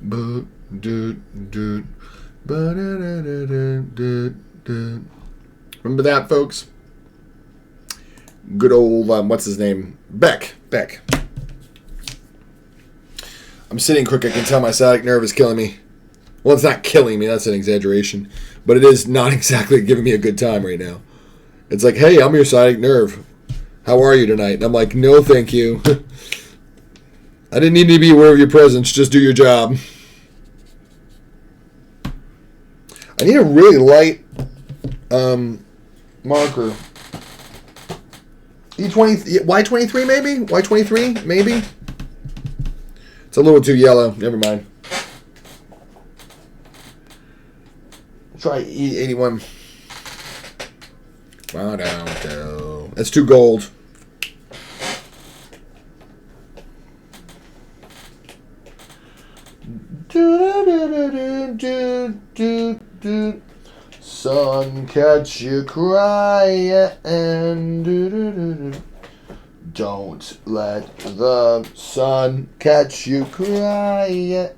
Bo do do. Ba da da da da da da. Remember that, folks? Good old what's his name? Beck. I'm sitting quick. I can tell my sciatic nerve is killing me. Well, it's not killing me. That's an exaggeration. But it is not exactly giving me a good time right now. It's like, hey, I'm your sciatic nerve. How are you tonight? And I'm like, no, thank you. I didn't need to be aware of your presence. Just do your job. I need a really light marker. E20, Y23 maybe? Y23 maybe? It's a little too yellow. Never mind. Try E81. That's too gold. Sun, catch you crying. Don't let the sun catch you crying.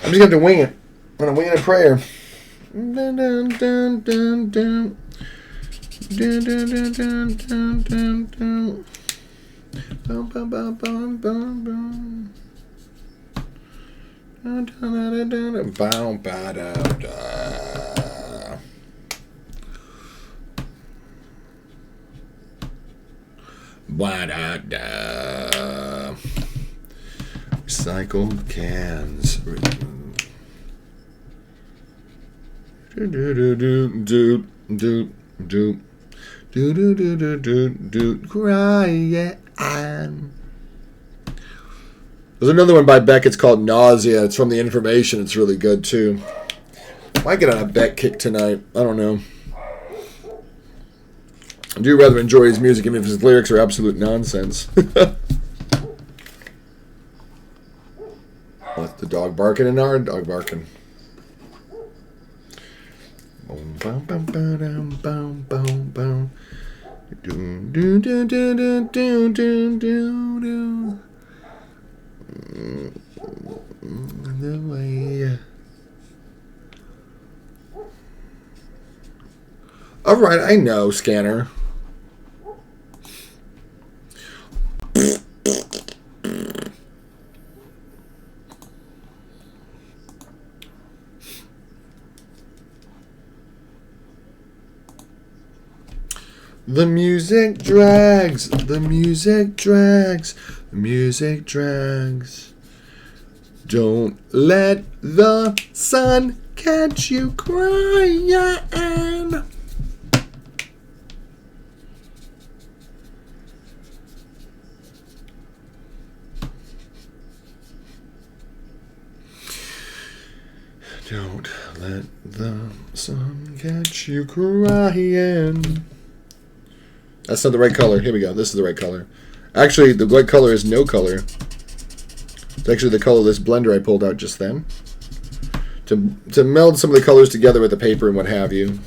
I'm just going to wing it. I'm going to wing it a prayer. Dun, dun, dun, dun, dun. Dun, dun, dun, dun, dun, dun, dun. Bum, bum, bum, bum, bum, bum. Dun, dun, dun, dun, dun. Bow, ba, da, da. Ba, da, da. Recycled cans. Do do do do do do do do do do do do crying. There's another one by Beck. It's called Nausea. It's from The Information. It's really good too. Might get on a Beck kick tonight. I don't know. I do rather enjoy his music, even if his lyrics are absolute nonsense. What's the dog barking in our dog barking? Boom, boom, boom, boom, boom, boom, boom. Do do do do do do do do. The way. All right, I know, Scanner. The music drags, the music drags, the music drags. Don't let the sun catch you crying. Don't let the sun catch you crying. That's not the right color. Here we go. This is the right color. Actually, the right color is no color. It's actually the color of this blender I pulled out just then. To meld some of the colors together with the paper and what have you.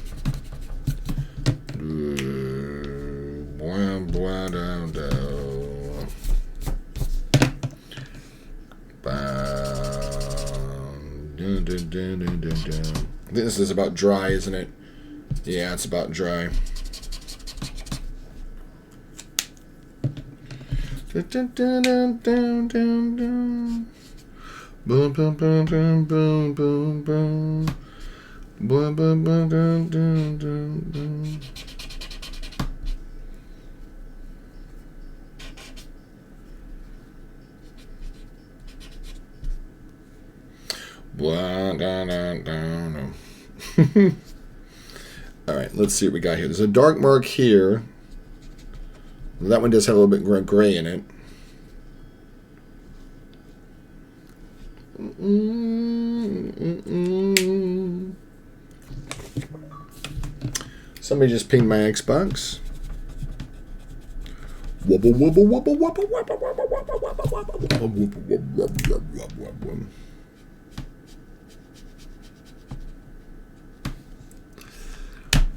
I think this is about dry, isn't it? Yeah, it's about dry. Boom, boom, boom, boom, boom, boom, boom. Boom, boom, boom, boom, boom, boom. All right, let's see what we got here. There's a dark mark here. That one does have a little bit gray in it. Somebody just pinged my Xbox. Wubble, wubble, wubble, wubble, wubble, wubble, wubble, wubble, wubble.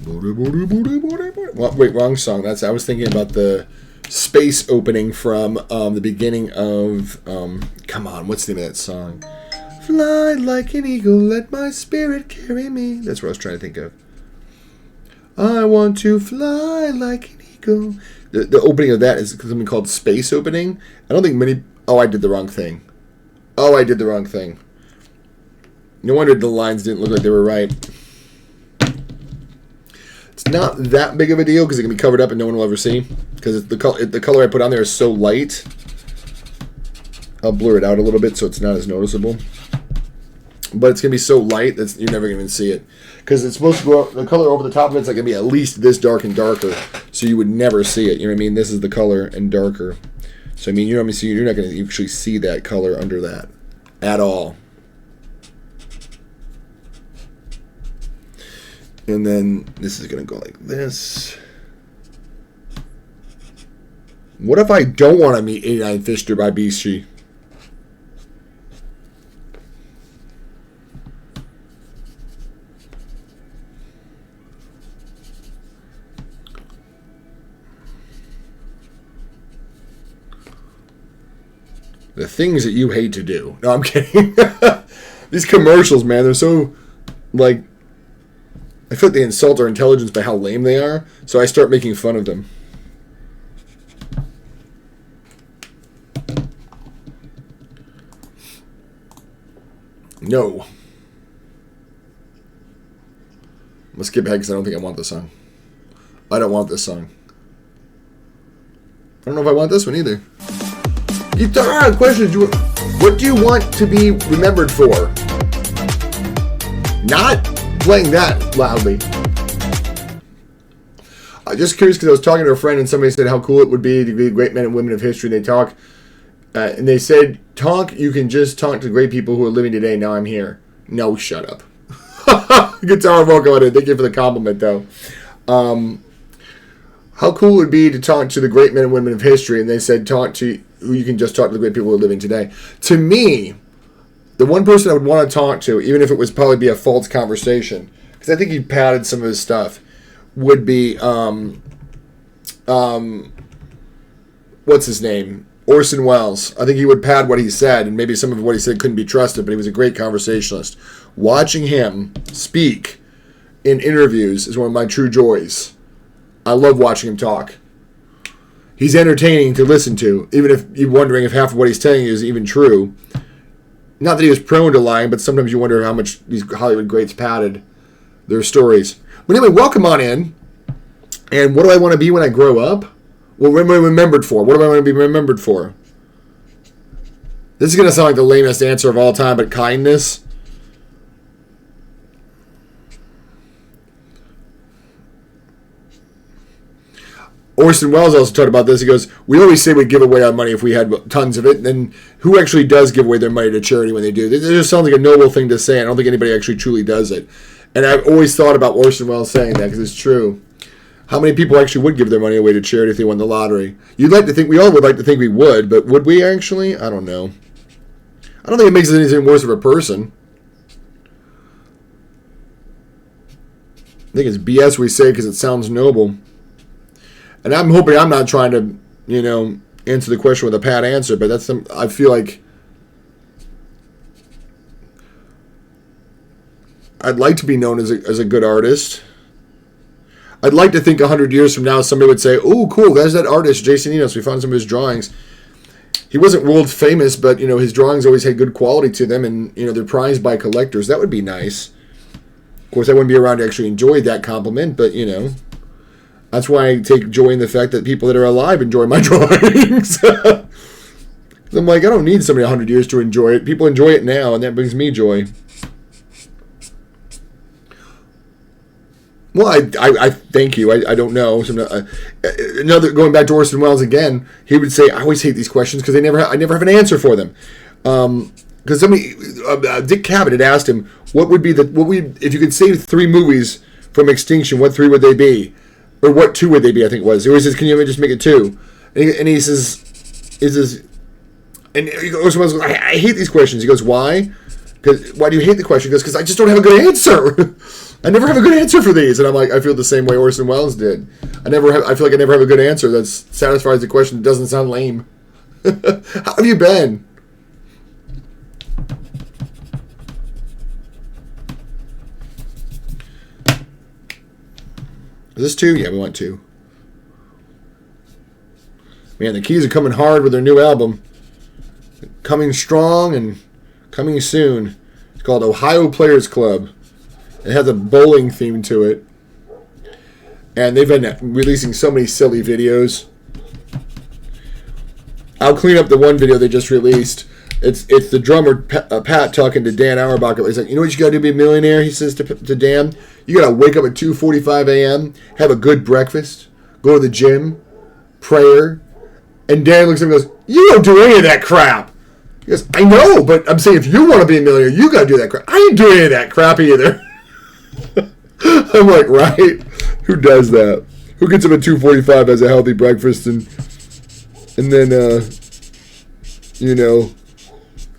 Well, wait, wrong song. I was thinking about the space opening from the beginning of come on, what's the name of that song? Fly like an eagle, let my spirit carry me. That's what I was trying to think of. I want to fly like an eagle. The opening of that is something called space opening. I don't think many. Oh, I did the wrong thing. No wonder the lines didn't look like they were right. It's not that big of a deal because it can be covered up and no one will ever see. Because the color I put on there is so light. I'll blur it out a little bit so it's not as noticeable. But it's going to be so light that you're never going to even see it. Because it's supposed to go, the color over the top of it's like going to be at least this dark and darker. So you would never see it. You know what I mean? This is the color and darker. So I mean, you're not going to actually see that color under that at all. And then this is going to go like this. What if I don't want to meet 89 Fister by Beastie? The things that you hate to do. No, I'm kidding. These commercials, man, they're so, like, I feel like they insult our intelligence by how lame they are, so I start making fun of them. No. I'm going to skip ahead because I don't think I want this song. I don't want this song. I don't know if I want this one either. You questions. What do you want to be remembered for? Not playing that loudly. I'm just curious because I was talking to a friend and somebody said how cool it would be to be great men and women of history. And they talk, and they said, you can just talk to great people who are living today. Now I'm here. No, shut up. Guitar vocal on it. Thank you for the compliment, though. How cool it would be to talk to the great men and women of history. And they said, you can just talk to the great people who are living today. To me, the one person I would want to talk to, even if it was probably be a false conversation, because I think he padded some of his stuff, would be, what's his name? Orson Welles. I think he would pad what he said, and maybe some of what he said couldn't be trusted, but he was a great conversationalist. Watching him speak in interviews is one of my true joys. I love watching him talk. He's entertaining to listen to, even if you're wondering if half of what he's telling you is even true. Not that he was prone to lying, but sometimes you wonder how much these Hollywood greats padded their stories. But anyway, welcome on in. And what do I want to be when I grow up? Well, what am I remembered for? What do I want to be remembered for? This is going to sound like the lamest answer of all time, but kindness. Orson Welles also talked about this. He goes, we always say we'd give away our money if we had tons of it. And then who actually does give away their money to charity when they do? It just sounds like a noble thing to say. I don't think anybody actually truly does it. And I've always thought about Orson Welles saying that because it's true. How many people actually would give their money away to charity if they won the lottery? You'd like to think, we all would like to think we would, but would we actually? I don't know. I don't think it makes us anything worse of a person. I think it's BS we say because it sounds noble. And I'm hoping I'm not trying to, answer the question with a pat answer, but I feel like I'd like to be known as a good artist. I'd like to think 100 years from now somebody would say, oh, cool, there's that artist, Jason Enos. We found some of his drawings. He wasn't world famous, but, his drawings always had good quality to them, and, they're prized by collectors. That would be nice. Of course, I wouldn't be around to actually enjoy that compliment, but, that's why I take joy in the fact that people that are alive enjoy my drawings. I'm like, I don't need somebody 100 years to enjoy it. People enjoy it now, and that brings me joy. Well, I thank you. I don't know. Another going back to Orson Welles again, he would say, "I always hate these questions because I never have an answer for them." Because somebody, Dick Cavett had asked him, if you could save 3 movies from extinction, what 3 would they be, or what 2 would they be? I think it was. He always says, "Can you just make it 2?" And he says, and Orson Welles goes, "I hate these questions." He goes, "Why? Why do you hate the question?" He goes, "Because I just don't have a good answer." I never have a good answer for these. And I'm like, I feel the same way Orson Welles did. I feel like I never have a good answer that satisfies the question that doesn't sound lame. How have you been? Is this 2? Yeah, we want 2. Man, the Keys are coming hard with their new album. Coming strong and coming soon. It's called Ohio Players Club. It has a bowling theme to it. And they've been releasing so many silly videos. I'll clean up the one video they just released. It's the drummer, Pat, talking to Dan Auerbach. He's like, "You know what you got to do to be a millionaire?" He says to Dan. "You got to wake up at 2:45 a.m., have a good breakfast, go to the gym, prayer." And Dan looks at him and goes, "You don't do any of that crap." He goes, "I know, but I'm saying if you want to be a millionaire, you got to do that crap. I ain't doing any of that crap either." I'm like, right? Who does that? Who gets up at 2:45, has a healthy breakfast, and then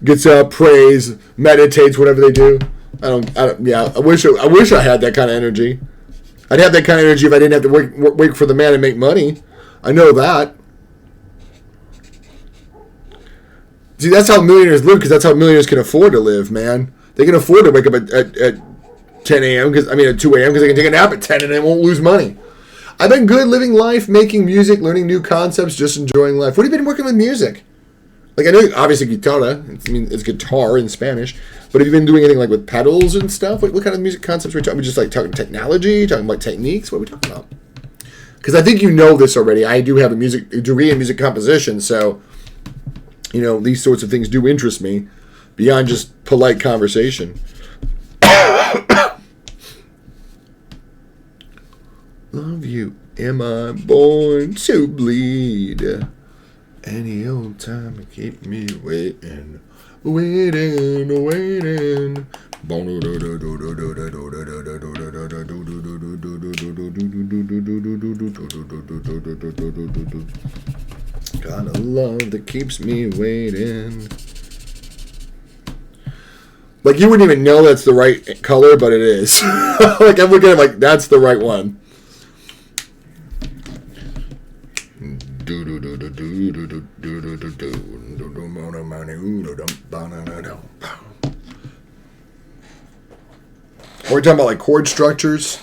gets up, prays, meditates, whatever they do? I wish I had that kind of energy. I'd have that kind of energy if I didn't have to wait for the man and make money. I know that. See, that's how millionaires live, because that's how millionaires can afford to live, man. They can afford to wake up at 10 a.m., at 2 a.m., because they can take a nap at 10 and they won't lose money. I've been good living life, making music, learning new concepts, just enjoying life. What have you been working with music? Like, I know, obviously, guitarra. It's guitar in Spanish. But have you been doing anything, like, with pedals and stuff? What kind of music concepts are we talking about? Just, like, talking technology? Talking about techniques? What are we talking about? Because I think you know this already. I do have a degree in music composition, so, these sorts of things do interest me beyond just polite conversation. Love you. Am I born to bleed? Any old time to keep me waiting. Waiting. Got a love that keeps me waiting. Like, you wouldn't even know that's the right color, but it is. Like, I'm looking at it like, that's the right one. We're talking about, like, chord structures.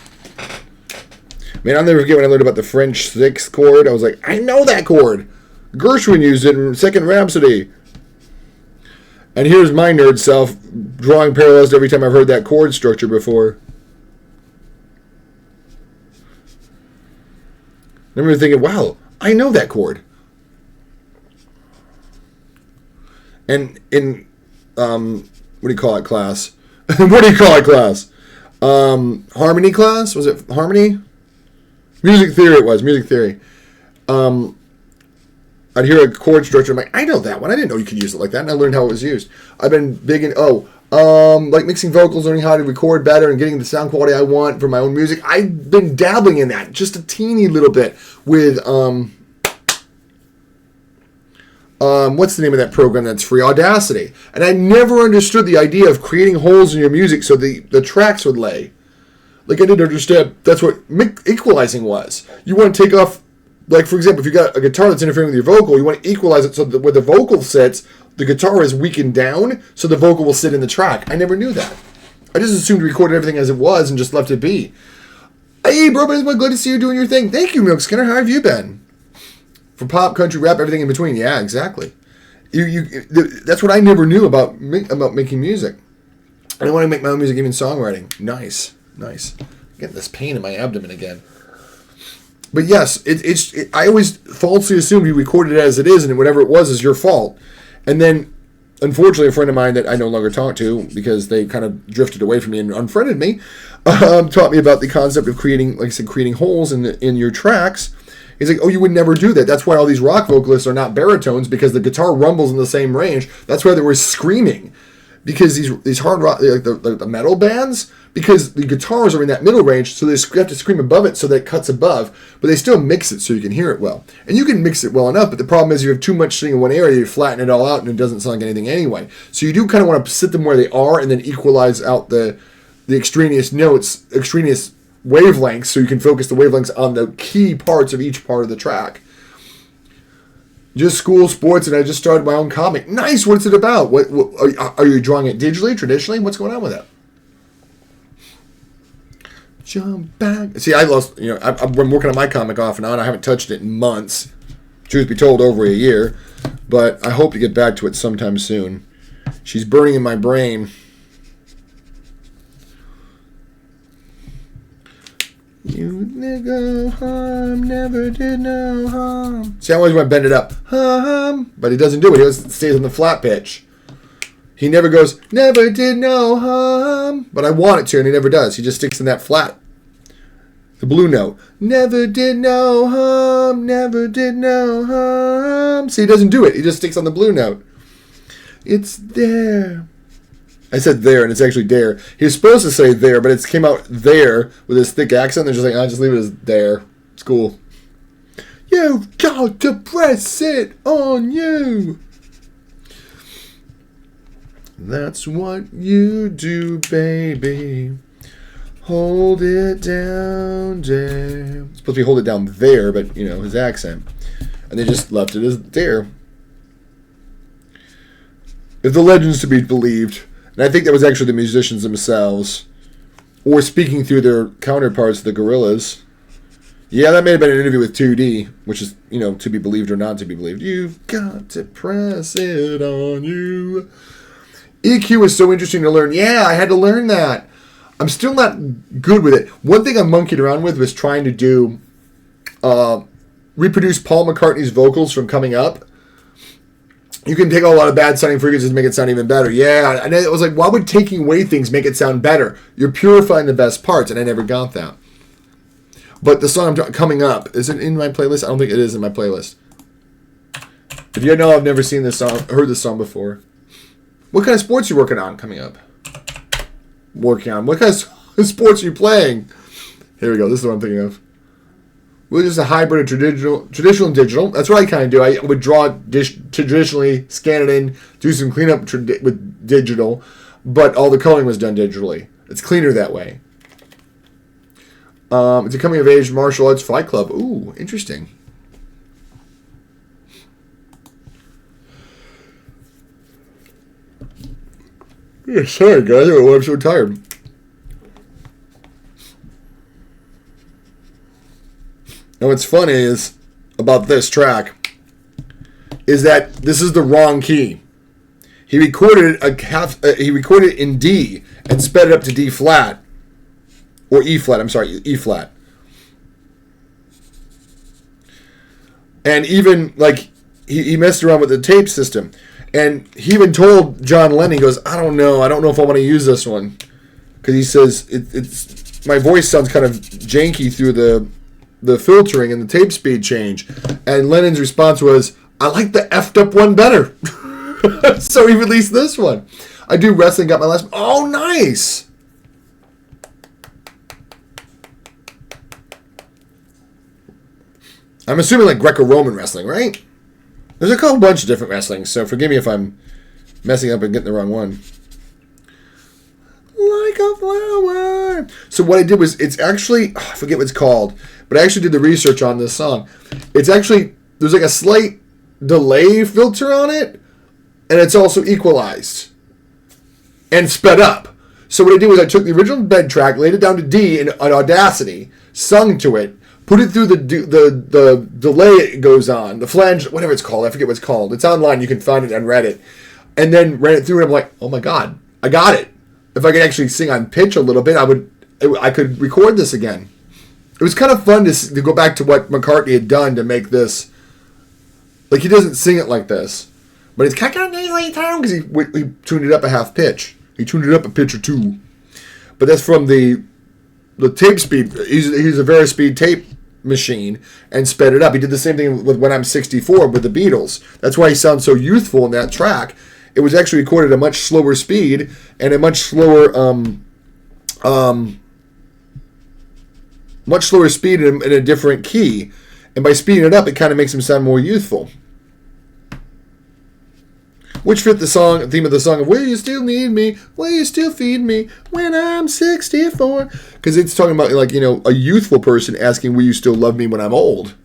Man, I'll never forget when I learned about the French sixth chord. I was like, I know that chord. Gershwin used it in Second Rhapsody. And here's my nerd self drawing parallels to every time I've heard that chord structure before. I remember thinking, wow, I know that chord. And in, what do you call it, class? What do you call it, class? Harmony class? Was it harmony? Music theory it was, music theory. I'd hear a chord structure. I'm like, I know that one. I didn't know you could use it like that. And I learned how it was used. I've been big in, like mixing vocals, learning how to record better and getting the sound quality I want for my own music. I've been dabbling in that just a teeny little bit with, what's the name of that program that's free? Audacity. And I never understood the idea of creating holes in your music so the tracks would lay. Like, I didn't understand that's what equalizing was. You want to take off, like, for example, if you got a guitar that's interfering with your vocal, you want to equalize it so that where the vocal sits, the guitar is weakened down so the vocal will sit in the track. I never knew that. I just assumed we recorded everything as it was and just left it be. Hey, bro, it's glad to see you doing your thing. Thank you, Milk Skinner. How have you been? From pop, country, rap, everything in between. Yeah, exactly. That's what I never knew about making music. I want to make my own music, even songwriting. Nice. Getting this pain in my abdomen again. But yes, I always falsely assumed you recorded it as it is, and whatever it was is your fault. And then, unfortunately, a friend of mine that I no longer talk to because they kind of drifted away from me and unfriended me, taught me about the concept of creating, like I said, creating holes in your tracks. He's like, oh, you would never do that. That's why all these rock vocalists are not baritones, because the guitar rumbles in the same range. That's why they were screaming. Because these hard rock, like the metal bands, because the guitars are in that middle range, so they have to scream above it so that it cuts above, but they still mix it so you can hear it well. And you can mix it well enough, but the problem is you have too much sitting in one area, you flatten it all out, and it doesn't sound like anything anyway. So you do kind of want to sit them where they are and then equalize out the extraneous notes, extraneous wavelengths, so you can focus the wavelengths on the key parts of each part of the track. Just school, sports, and I just started my own comic. Nice. What's it about? What are you drawing it digitally, traditionally? What's going on with it? Jump back. See, I lost. I've been working on my comic off and on. I haven't touched it in months. Truth be told, over a year. But I hope to get back to it sometime soon. She's burning in my brain. You nigga harm, never did no harm. See, I always want to bend it up. But he doesn't do it. He stays on the flat pitch. He never goes, never did no harm. But I want it to, and he never does. He just sticks in that flat. The blue note. Never did no harm, never did no harm. See, he doesn't do it. He just sticks on the blue note. It's there. I said there, and it's actually there. He was supposed to say there, but it came out there with his thick accent. They're just like, I'll just leave it as there. It's cool. You've got to press it on you. That's what you do, baby. Hold it down there. It's supposed to be hold it down there, but, his accent. And they just left it as there. If the legend's to be believed. And I think that was actually the musicians themselves. Or speaking through their counterparts, the gorillas. Yeah, that may have been an interview with 2D, which is, to be believed or not to be believed. You've got to press it on you. EQ is so interesting to learn. Yeah, I had to learn that. I'm still not good with it. One thing I monkeyed around with was trying to do, reproduce Paul McCartney's vocals from Coming Up. You can take a lot of bad sounding frequencies and make it sound even better. Yeah, and I was like, why would taking away things make it sound better? You're purifying the best parts, and I never got that. But the song coming up, is it in my playlist? I don't think it is in my playlist. If you know, I've never seen this song, heard this song before. What kind of sports are you working on coming up? Working on. What kind of sports are you playing? Here we go. This is what I'm thinking of. We're just a hybrid of traditional and digital. That's what I kind of do. I would draw traditionally, scan it in, do some cleanup with digital, but all the coloring was done digitally. It's cleaner that way. It's a coming-of-age martial arts fight club. Ooh, interesting. Yeah, sorry, guys. I'm so tired. Now, what's funny is about this track is that this is the wrong key. He recorded it in D and sped it up to D flat or E flat. I'm sorry, E flat. And even like he messed around with the tape system, and he even told John Lennon, he goes, I don't know if I want to use this one, because he says it's my voice sounds kind of janky through the filtering and the tape speed change. And Lennon's response was, I like the effed up one better. So he released this one. I do wrestling, got my last. Oh, nice. I'm assuming like Greco-Roman wrestling, right? There's a bunch of different wrestling, so forgive me if I'm messing up and getting the wrong one. Like a flower. So what I did was, it's actually, I forget what it's called, but I actually did the research on this song. It's actually, there's like a slight delay filter on it, and it's also equalized and sped up. So what I did was I took the original bed track, laid it down to D in Audacity, sung to it, put it through the delay it goes on, the flange, whatever it's called, I forget what it's called. It's online, you can find it on Reddit. And then ran it through, and I'm like, oh my God, I got it. If I could actually sing on pitch a little bit, I could record this again. It was kind of fun to go back to what McCartney had done to make this. Like, he doesn't sing it like this, but it's kind of because he tuned it up a half pitch. He tuned it up a pitch or two. But that's from the tape speed. He's a very speed tape machine and sped it up. He did the same thing with When I'm 64 with the Beatles. That's why he sounds so youthful in that track. It was actually recorded at a much slower speed and a much slower speed in a different key. And by speeding it up, it kind of makes him sound more youthful. Which fit the theme of the song of Will You Still Need Me? Will You Still Feed Me When I'm 64? Because it's talking about, like, you know, a youthful person asking, will you still love me when I'm old?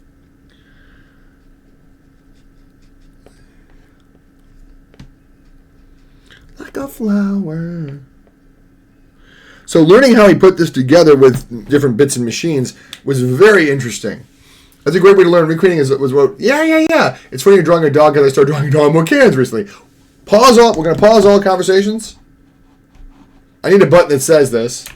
Like a flower. So learning how he put this together with different bits and machines was very interesting. That's a great way to learn. Recreating was what. Yeah. It's funny you're drawing a dog because I started drawing a dog more cans recently. Pause all. We're gonna pause all conversations. I need a button that says this.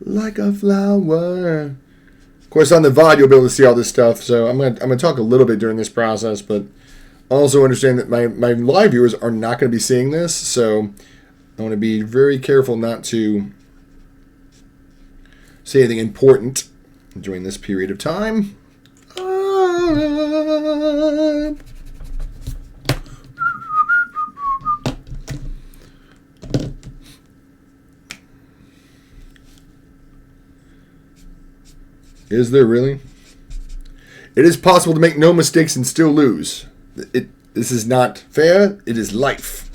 Like a flower. Of course, on the VOD, you'll be able to see all this stuff. So I'm gonna talk a little bit during this process, but also understand that my live viewers are not going to be seeing this. So I want to be very careful not to say anything important during this period of time. Is there really? It is possible to make no mistakes and still lose. This is not fair. It is life.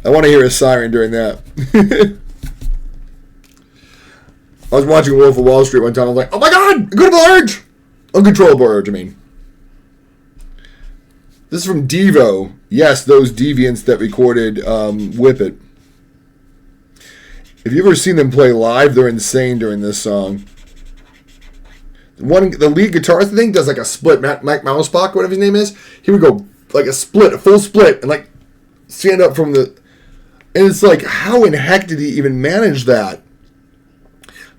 I want to hear a siren during that. I was watching Wolf of Wall Street one time. I was like, oh my God, uncontrollable urge. Uncontrollable urge, I mean. This is from Devo. Yes, those deviants that recorded Whip It. If you've ever seen them play live, they're insane during this song. The lead guitarist thing does like a split. Mike Mausbach, whatever his name is, he would go like a full split, and like stand up from the. And it's like, how in heck did he even manage that?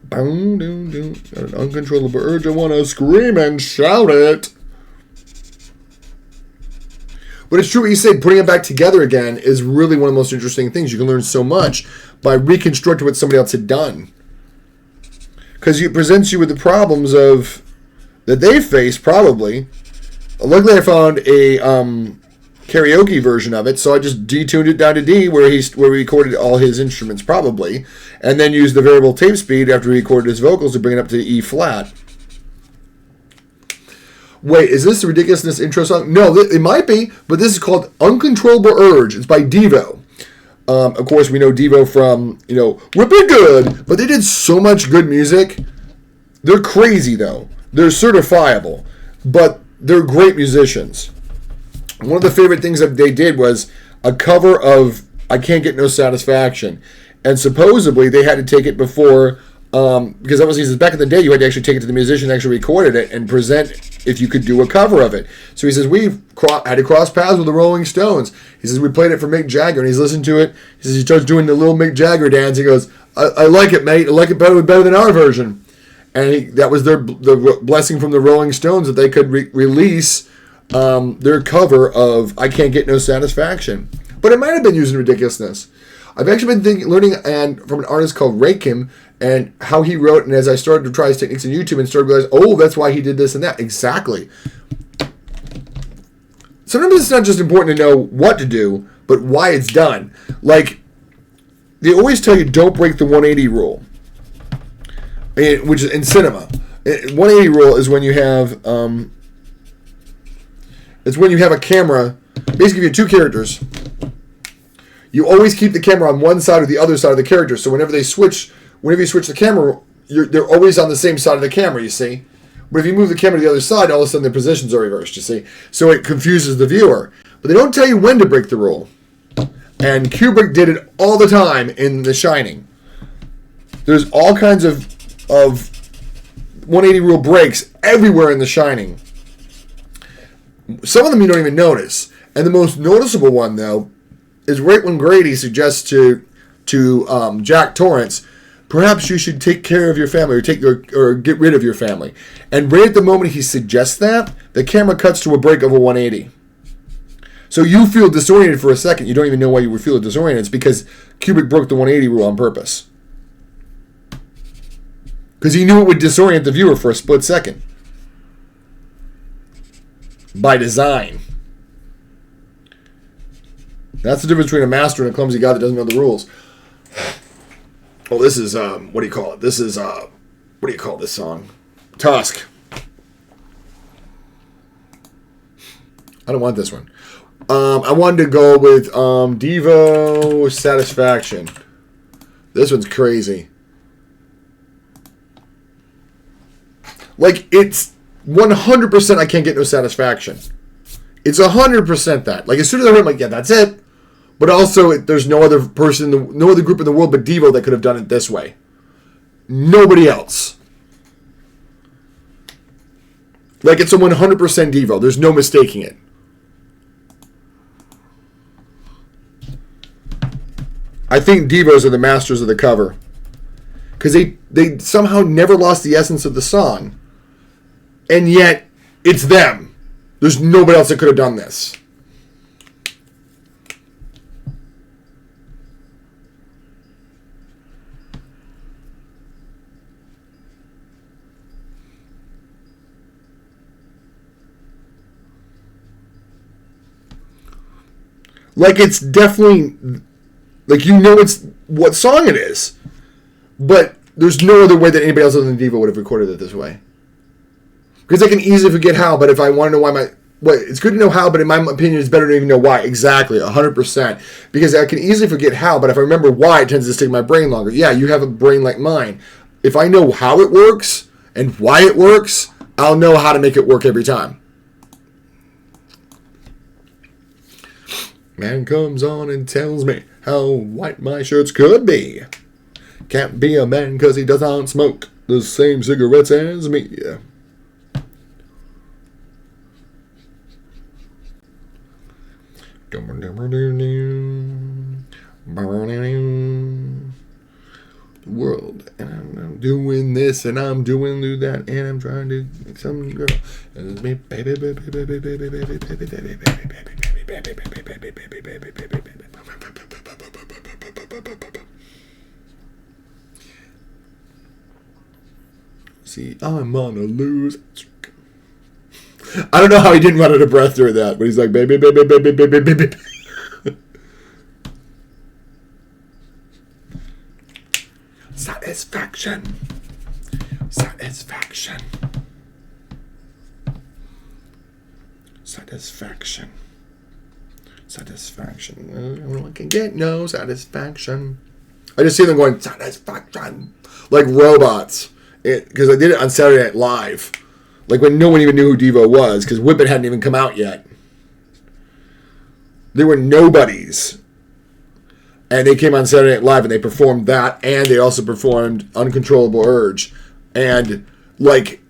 Boom, doom, doom. Got an uncontrollable urge. I want to scream and shout it. But it's true what you say. Putting it back together again is really one of the most interesting things. You can learn so much by reconstructing what somebody else had done. Because it presents you with the problems of that they faced, probably. Luckily, I found a karaoke version of it, so I just detuned it down to D, where he recorded all his instruments, probably, and then used the variable tape speed after he recorded his vocals to bring it up to E flat. Wait, is this the Ridiculousness intro song? No, it might be, but this is called Uncontrollable Urge. It's by Devo. Of course, we know Devo from, Whip It Good, but they did so much good music. They're crazy, though. They're certifiable, but they're great musicians. One of the favorite things that they did was a cover of I Can't Get No Satisfaction. And supposedly they had to take it before, because that was, he says, back in the day, you had to actually take it to the musician, actually recorded it, and present if you could do a cover of it. So he says, we had to cross paths with the Rolling Stones. He says, we played it for Mick Jagger, and he's listened to it. He says, he starts doing the little Mick Jagger dance. He goes, I like it, mate. I like it better than our version. And that was the blessing from the Rolling Stones that they could release their cover of I Can't Get No Satisfaction. But it might have been using Ridiculousness. I've actually been learning from an artist called Rakim and how he wrote, and as I started to try his techniques on YouTube and started to realize, oh, that's why he did this and that. Exactly. Sometimes it's not just important to know what to do, but why it's done. Like, they always tell you don't break the 180 rule, which is in cinema. 180 rule is when you have a camera. Basically, if you have two characters, you always keep the camera on one side or the other side of the character. So whenever you switch the camera, they're always on the same side of the camera, you see. But if you move the camera to the other side, all of a sudden the positions are reversed, you see. So it confuses the viewer. But they don't tell you when to break the rule. And Kubrick did it all the time in The Shining. There's all kinds of 180 rule breaks everywhere in The Shining. Some of them you don't even notice. And the most noticeable one, though, is right when Grady suggests to Jack Torrance, perhaps you should take care of your family or get rid of your family. And right at the moment he suggests that, the camera cuts to a break of a 180. So you feel disoriented for a second. You don't even know why you would feel disoriented. It's because Kubrick broke the 180 rule on purpose. Because he knew it would disorient the viewer for a split second. By design. That's the difference between a master and a clumsy guy that doesn't know the rules. Oh, this is, what do you call it? This is, what do you call this song? Tusk. I don't want this one. I wanted to go with Devo Satisfaction. This one's crazy. Like, it's 100% I Can't Get No Satisfaction. It's 100% that. Like, as soon as I heard it, I'm like, yeah, that's it. But also, there's no other person, no other group in the world but Devo that could have done it this way. Nobody else. Like, it's a 100% Devo. There's no mistaking it. I think Devos are the masters of the cover. Because they somehow never lost the essence of the song. And yet, it's them. There's nobody else that could have done this. Like, it's definitely, like, you know it's what song it is. But there's no other way that anybody else other than Devo would have recorded it this way. Because I can easily forget how, but if I want to know why it's good to know how, but in my opinion, it's better to even know why. Exactly, 100%. Because I can easily forget how, but if I remember why, it tends to stick in my brain longer. Yeah, you have a brain like mine. If I know how it works and why it works, I'll know how to make it work every time. Man comes on and tells me how white my shirts could be. Can't be a man 'cause he doesn't smoke the same cigarettes as me. World, and I'm doing this, and I'm doing that, and I'm trying to make some girl. And it's me, baby, baby, baby, baby, baby, baby, baby, baby, baby, baby, baby, baby, baby, baby, baby. See, I'm on a lose. I don't know how he didn't run out of breath during that, but he's like, baby, baby, baby, baby, baby. Satisfaction. Satisfaction. Satisfaction. Satisfaction. No one can get no satisfaction. I just see them going, satisfaction. Like robots. Because I did it on Saturday Night Live. Like when no one even knew who Devo was. Because Whip It hadn't even come out yet. They were nobodies. And they came on Saturday Night Live and they performed that, and they also performed Uncontrollable Urge. And, like,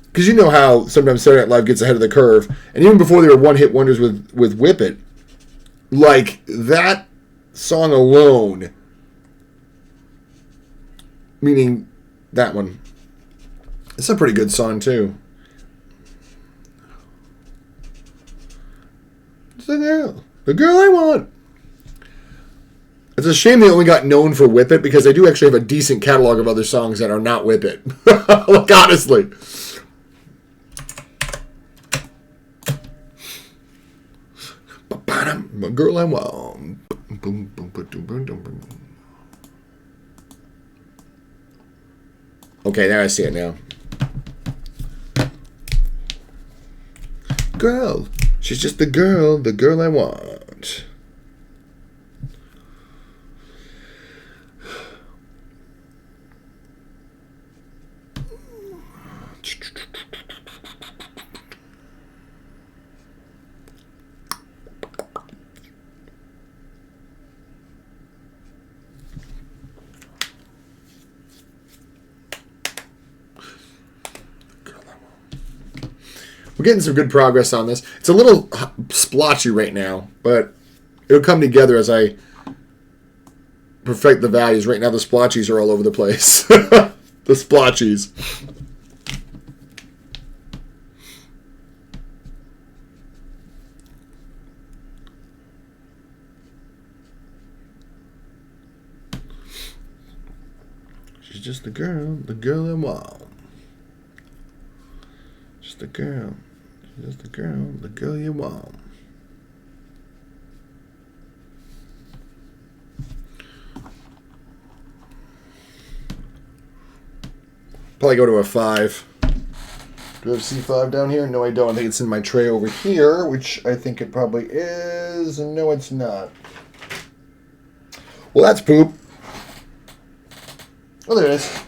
because you know how sometimes Saturday Night Live gets ahead of the curve. And even before they were one-hit wonders with Whip It, like, that song alone, meaning that one, it's a pretty good song, too. It's the girl I want. It's a shame they only got known for Whip It, because they do actually have a decent catalog of other songs that are not Whip It. Like, honestly. My girl I want. Okay, there I see it now. Girl. She's just the girl I want. We're getting some good progress on this. It's a little splotchy right now, but it'll come together as I perfect the values. Right now, the splotchies are all over the place. The splotchies. She's just the girl I want. Just the girl. Just the girl you want. Probably go to a 5. Do I have C5 down here? No, I don't. I think it's in my tray over here, which I think it probably is. No, it's not. Well, that's poop. Oh, there it is.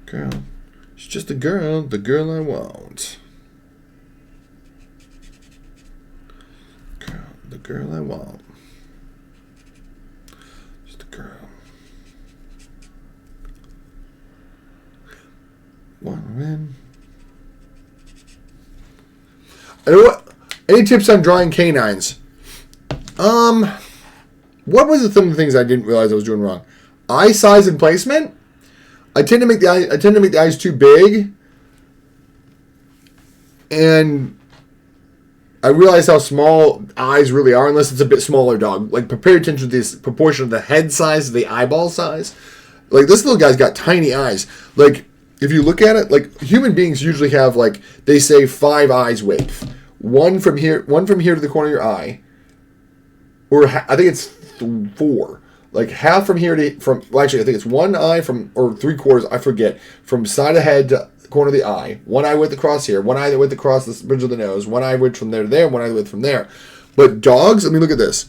Girl. She's just the girl I want. Girl, the girl I want. Just a girl. Wondering. And what? Any tips on drawing canines? What was the things I didn't realize I was doing wrong? Eye size and placement. I tend to make the eyes too big, and I realize how small eyes really are, unless it's a bit smaller dog. Like, pay attention to this proportion of the head size to the eyeball size. Like, this little guy's got tiny eyes. Like, if you look at it, like, human beings usually have, like, they say 5 eyes width. One from here to the corner of your eye, or I think it's 4. Like half from here to I think it's 1 eye or 3/4. I forget, from side of head to corner of the eye. 1 eye width across here. 1 eye width across the bridge of the nose. 1 eye width from there to there. 1 eye width from there. But dogs, I mean, look at this.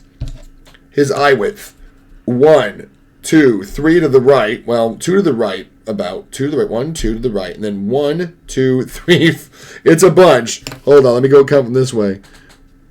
His eye width: 1, 2, 3 to the right. Well, 2 to the right, about 2 to the right, 1, 2 to the right, and then 1, 2, 3. It's a bunch. Hold on, let me go count them this way.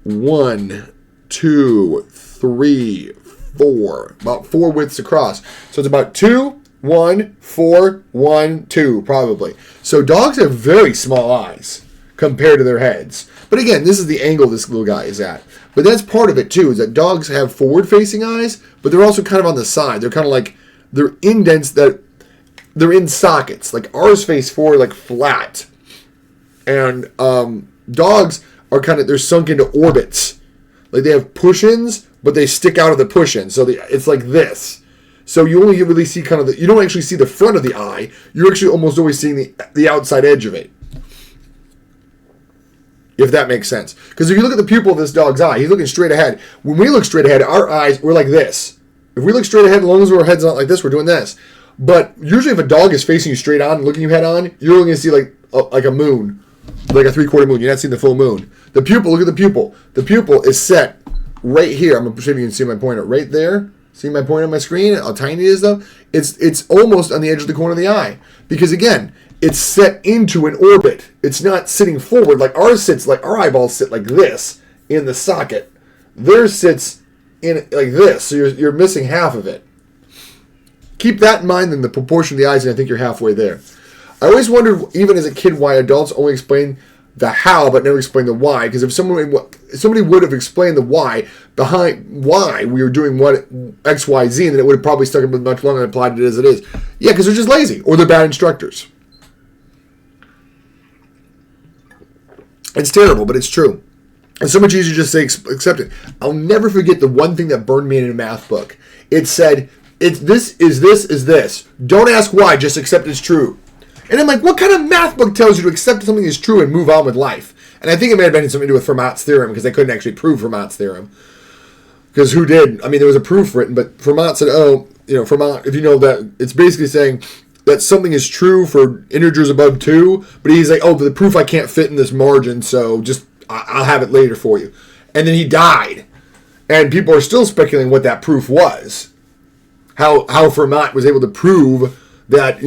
1, 2, 3, 4. About 4 widths across. So it's about 2, 1, 4, 1, 2, probably. So dogs have very small eyes compared to their heads. But again, this is the angle this little guy is at. But that's part of it too, is that dogs have forward-facing eyes, but they're also kind of on the side. They're kind of like, they're indents that, they're in sockets. Like ours face forward, like flat. And dogs are kind of, they're sunk into orbits. Like they have push-ins, but they stick out of the push-in. So it's like this. So you only really see kind of the, you don't actually see the front of the eye. You're actually almost always seeing the outside edge of it. If that makes sense. Because if you look at the pupil of this dog's eye, he's looking straight ahead. When we look straight ahead, our eyes, we're like this. If we look straight ahead, as long as our head's not like this, we're doing this. But usually if a dog is facing you straight on, looking you head on, you're only going to see like a moon. Like a 3/4 moon. You're not seeing the full moon. The pupil, look at the pupil. The pupil is set right here. I'm going to see if you can see my pointer. Right there. See my pointer on my screen? How tiny it is though? It's almost on the edge of the corner of the eye. Because again, it's set into an orbit. It's not sitting forward like ours sits, like our eyeballs sit like this in the socket. Theirs sits in like this, so you're missing half of it. Keep that in mind in the proportion of the eyes, and I think you're halfway there. I always wondered, even as a kid, why adults only explain the how but never explain the why. Because if somebody would have explained the why behind why we were doing what X, Y, Z, then it would have probably stuck with much longer and applied it as it is. Yeah, because they're just lazy or they're bad instructors. It's terrible, but it's true. It's so much easier to just say accept it. I'll never forget the one thing that burned me in a math book. It said, "It's this, is this, is this. Don't ask why, just accept it's true." And I'm like, what kind of math book tells you to accept something is true and move on with life? And I think it may have been something to do with Fermat's theorem, because they couldn't actually prove Fermat's theorem. Because who did? I mean, there was a proof written, but Fermat said, Fermat, if you know that, it's basically saying that something is true for integers above 2, but he's like, the proof I can't fit in this margin, so just, I'll have it later for you. And then he died. And people are still speculating what that proof was. How Fermat was able to prove that,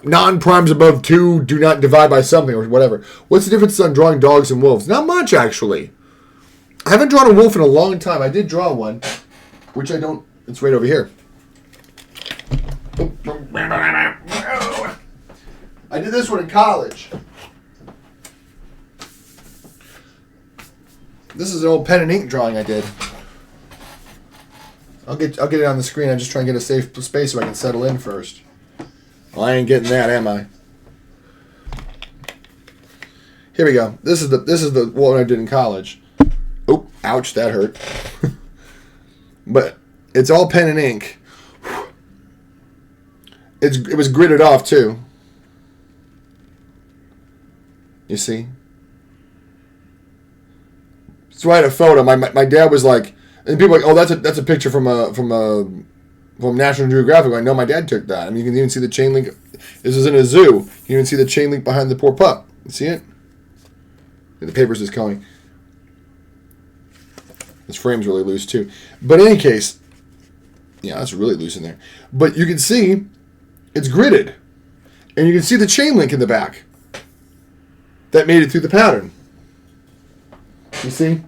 non-primes above 2 do not divide by something or whatever. What's the difference on drawing dogs and wolves? Not much, actually. I haven't drawn a wolf in a long time. I did draw one, which I don't, it's right over here. I did this one in college. This is an old pen and ink drawing I did. I'll get it on the screen. I'm just trying to get a safe space so I can settle in first. Well, I ain't getting that, am I? Here we go. This is the one I did in college. Oh, ouch, that hurt. But it's all pen and ink. It was gridded off too. You see? So I had a photo. My dad was like, and people were like, that's a picture from National Geographic. I'm like, no, my dad took that. I mean, you can even see the chain link. This is in a zoo. You can even see the chain link behind the poor pup. You see it? The paper's just going. This frame's really loose too. But in any case, yeah, that's really loose in there. But you can see it's gridded. And you can see the chain link in the back that made it through the pattern. You see?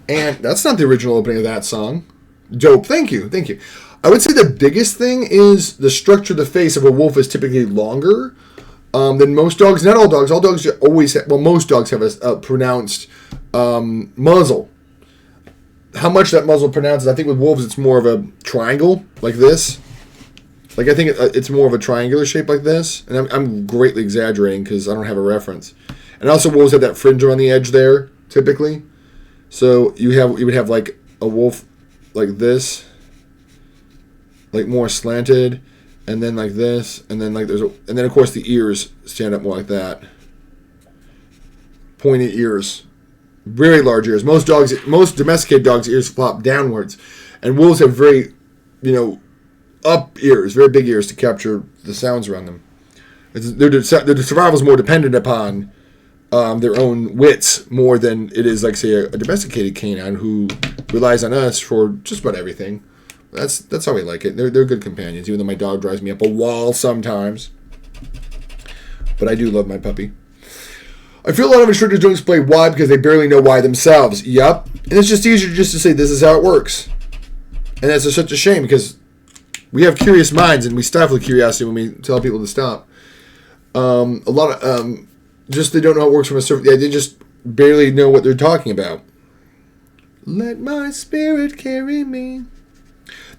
And that's not the original opening of that song. Dope. Thank you. I would say the biggest thing is the structure of the face of a wolf is typically longer than most dogs. Not all dogs. All dogs always have, most dogs have a pronounced muzzle. How much that muzzle pronounces, I think with wolves it's more of a triangle, like this. Like I think it's more of a triangular shape like this. And I'm greatly exaggerating because I don't have a reference. And also wolves have that fringe around the edge there, typically. So you would have like a wolf like this, like more slanted, and then like this, and then like and then of course the ears stand up more like that. Pointy ears, very large ears. Most domesticated dogs' ears flop downwards, and wolves have very, up ears, very big ears to capture the sounds around them. Their survival is more dependent upon their own wits more than it is like, say, a domesticated canine who relies on us for just about everything. That's how we like it. They're good companions, even though my dog drives me up a wall sometimes. But I do love my puppy. I feel a lot of instructors don't explain why because they barely know why themselves. Yup. And it's just easier just to say this is how it works. And that's such a shame because we have curious minds and we stifle curiosity when we tell people to stop. A lot of just they don't know how it works from a surface. Yeah, they just barely know what they're talking about. Let my spirit carry me.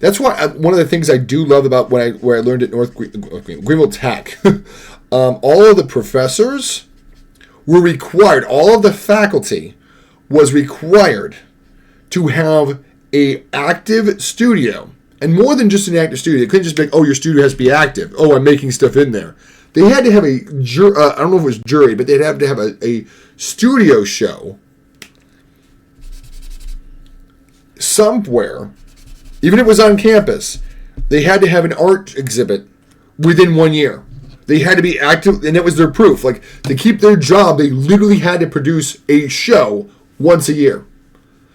That's why one of the things I do love about where I learned at Greenville Tech. All of the professors were required. All of the faculty was required to have a active studio. And more than just an active studio. It couldn't just be like, oh, your studio has to be active. Oh, I'm making stuff in there. They had to have I don't know if it was jury, but they'd have to have a studio show somewhere. Even if it was on campus, they had to have an art exhibit within 1 year. They had to be active, and that was their proof. Like, to keep their job, they literally had to produce a show once a year.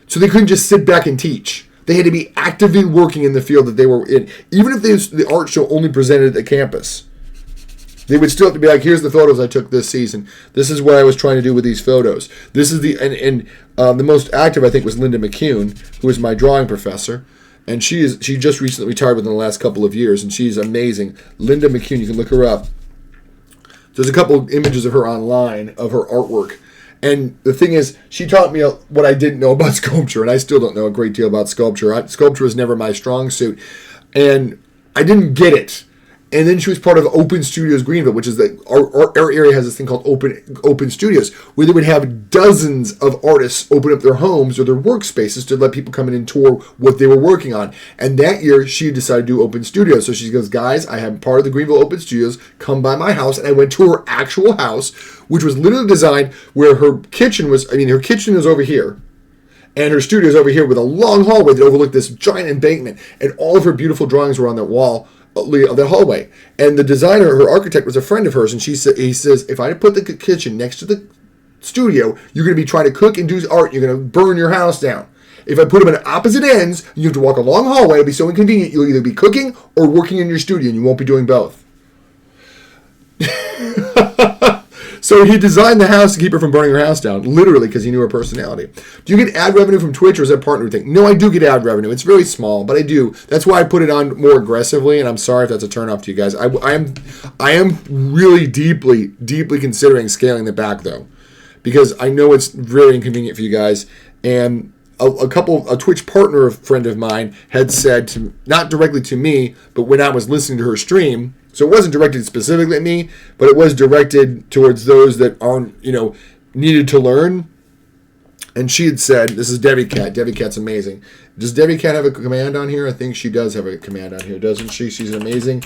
So they couldn't just sit back and teach. They had to be actively working in the field that they were in. Even if the art show only presented at the campus, they would still have to be like, here's the photos I took this season. This is what I was trying to do with these photos. This is the most active, I think, was Linda McCune, who was my drawing professor. And she just recently retired within the last couple of years, and she's amazing. Linda McCune, you can look her up. There's a couple of images of her online, of her artwork. And the thing is, she taught me what I didn't know about sculpture, and I still don't know a great deal about sculpture. Sculpture was never my strong suit, and I didn't get it. And then she was part of Open Studios Greenville, which is our area has this thing called Open Studios, where they would have dozens of artists open up their homes or their workspaces to let people come in and tour what they were working on. And that year, she decided to do Open Studios. So she goes, guys, I am part of the Greenville Open Studios. Come by my house. And I went to her actual house, which was literally designed where her kitchen was. I mean, her kitchen is over here. And her studio is over here with a long hallway that overlooked this giant embankment. And all of her beautiful drawings were on that wall of the hallway. And the designer, her architect, was a friend of hers, and he says, if I put the kitchen next to the studio, you're going to be trying to cook and do art, you're going to burn your house down. If I put them at opposite ends, you have to walk a long hallway, it'll be so inconvenient, you'll either be cooking or working in your studio, and you won't be doing both. So he designed the house to keep her from burning her house down, literally, because he knew her personality. Do you get ad revenue from Twitch, or is that partner thing? No, I do get ad revenue. It's very small, but I do. That's why I put it on more aggressively, and I'm sorry if that's a turnoff to you guys. I am really deeply considering scaling it back, though, because I know it's very inconvenient for you guys. And a Twitch partner friend of mine had said, not directly to me, but when I was listening to her stream, so it wasn't directed specifically at me, but it was directed towards those that aren't, needed to learn. And she had said, this is Debbie Cat. Debbie Cat's amazing. Does Debbie Cat have a command on here? I think she does have a command on here, doesn't she? She's amazing.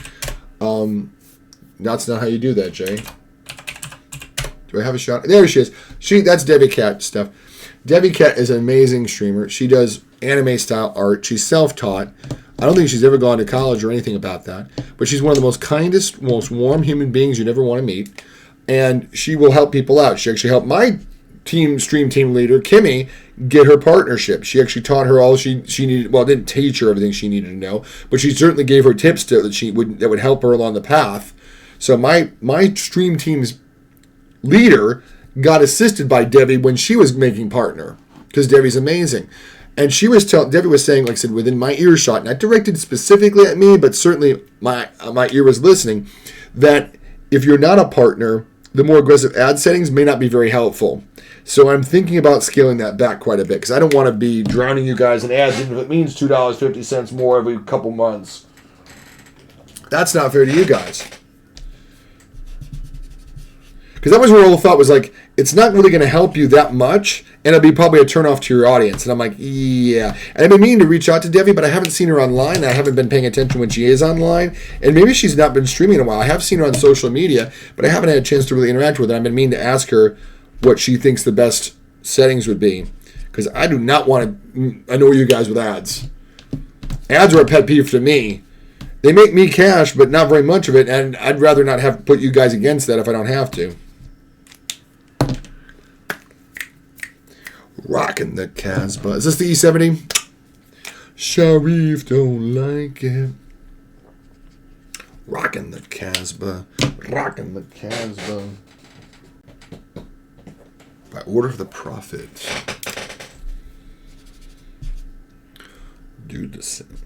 That's not how you do that, Jay. Do I have a shot? There she is. That's Debbie Cat stuff. Debbie Cat is an amazing streamer. She does anime-style art. She's self-taught. I don't think she's ever gone to college or anything about that. But she's one of the most kindest, most warm human beings you'd ever want to meet. And she will help people out. She actually helped my stream team leader, Kimmy, get her partnership. She actually taught her all she needed. Well, didn't teach her everything she needed to know, but she certainly gave her tips that would help her along the path. So my stream team's leader got assisted by Debbie when she was making partner, because Debbie's amazing. And Debbie was saying, like I said, within my earshot, not directed specifically at me, but certainly my ear was listening, that if you're not a partner, the more aggressive ad settings may not be very helpful. So I'm thinking about scaling that back quite a bit, because I don't want to be drowning you guys in ads, even if it means $2.50 more every couple months. That's not fair to you guys. Because that was where all the thought was like, it's not really going to help you that much, and it'll be probably a turnoff to your audience. And I'm like, yeah. And I've been meaning to reach out to Debbie, but I haven't seen her online. I haven't been paying attention when she is online. And maybe she's not been streaming in a while. I have seen her on social media, but I haven't had a chance to really interact with her. I've been meaning to ask her what she thinks the best settings would be. Because I do not want to annoy you guys with ads. Ads are a pet peeve to me. They make me cash, but not very much of it, and I'd rather not have put you guys against that if I don't have to. Rocking the Casbah. Is this the E70? Sharif don't like it. Rockin' the Casbah. Rockin' the Casbah. By order of the Prophet. Do the same.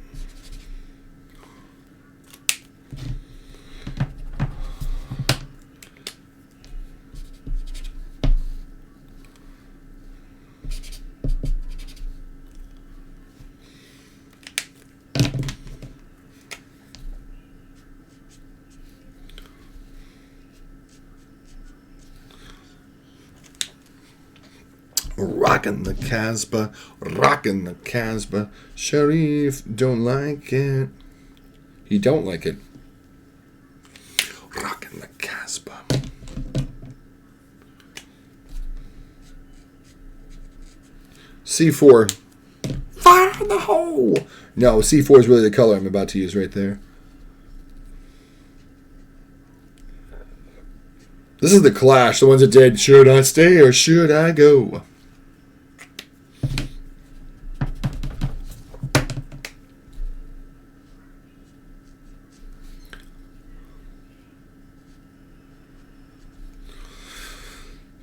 Rockin' the Casbah, rockin' the Casbah. Sharif don't like it. He don't like it. Rockin' the Casbah. C4. Fire in the hole. No, C4 is really the color I'm about to use right there. This is the Clash, the ones that did Should I Stay or Should I Go?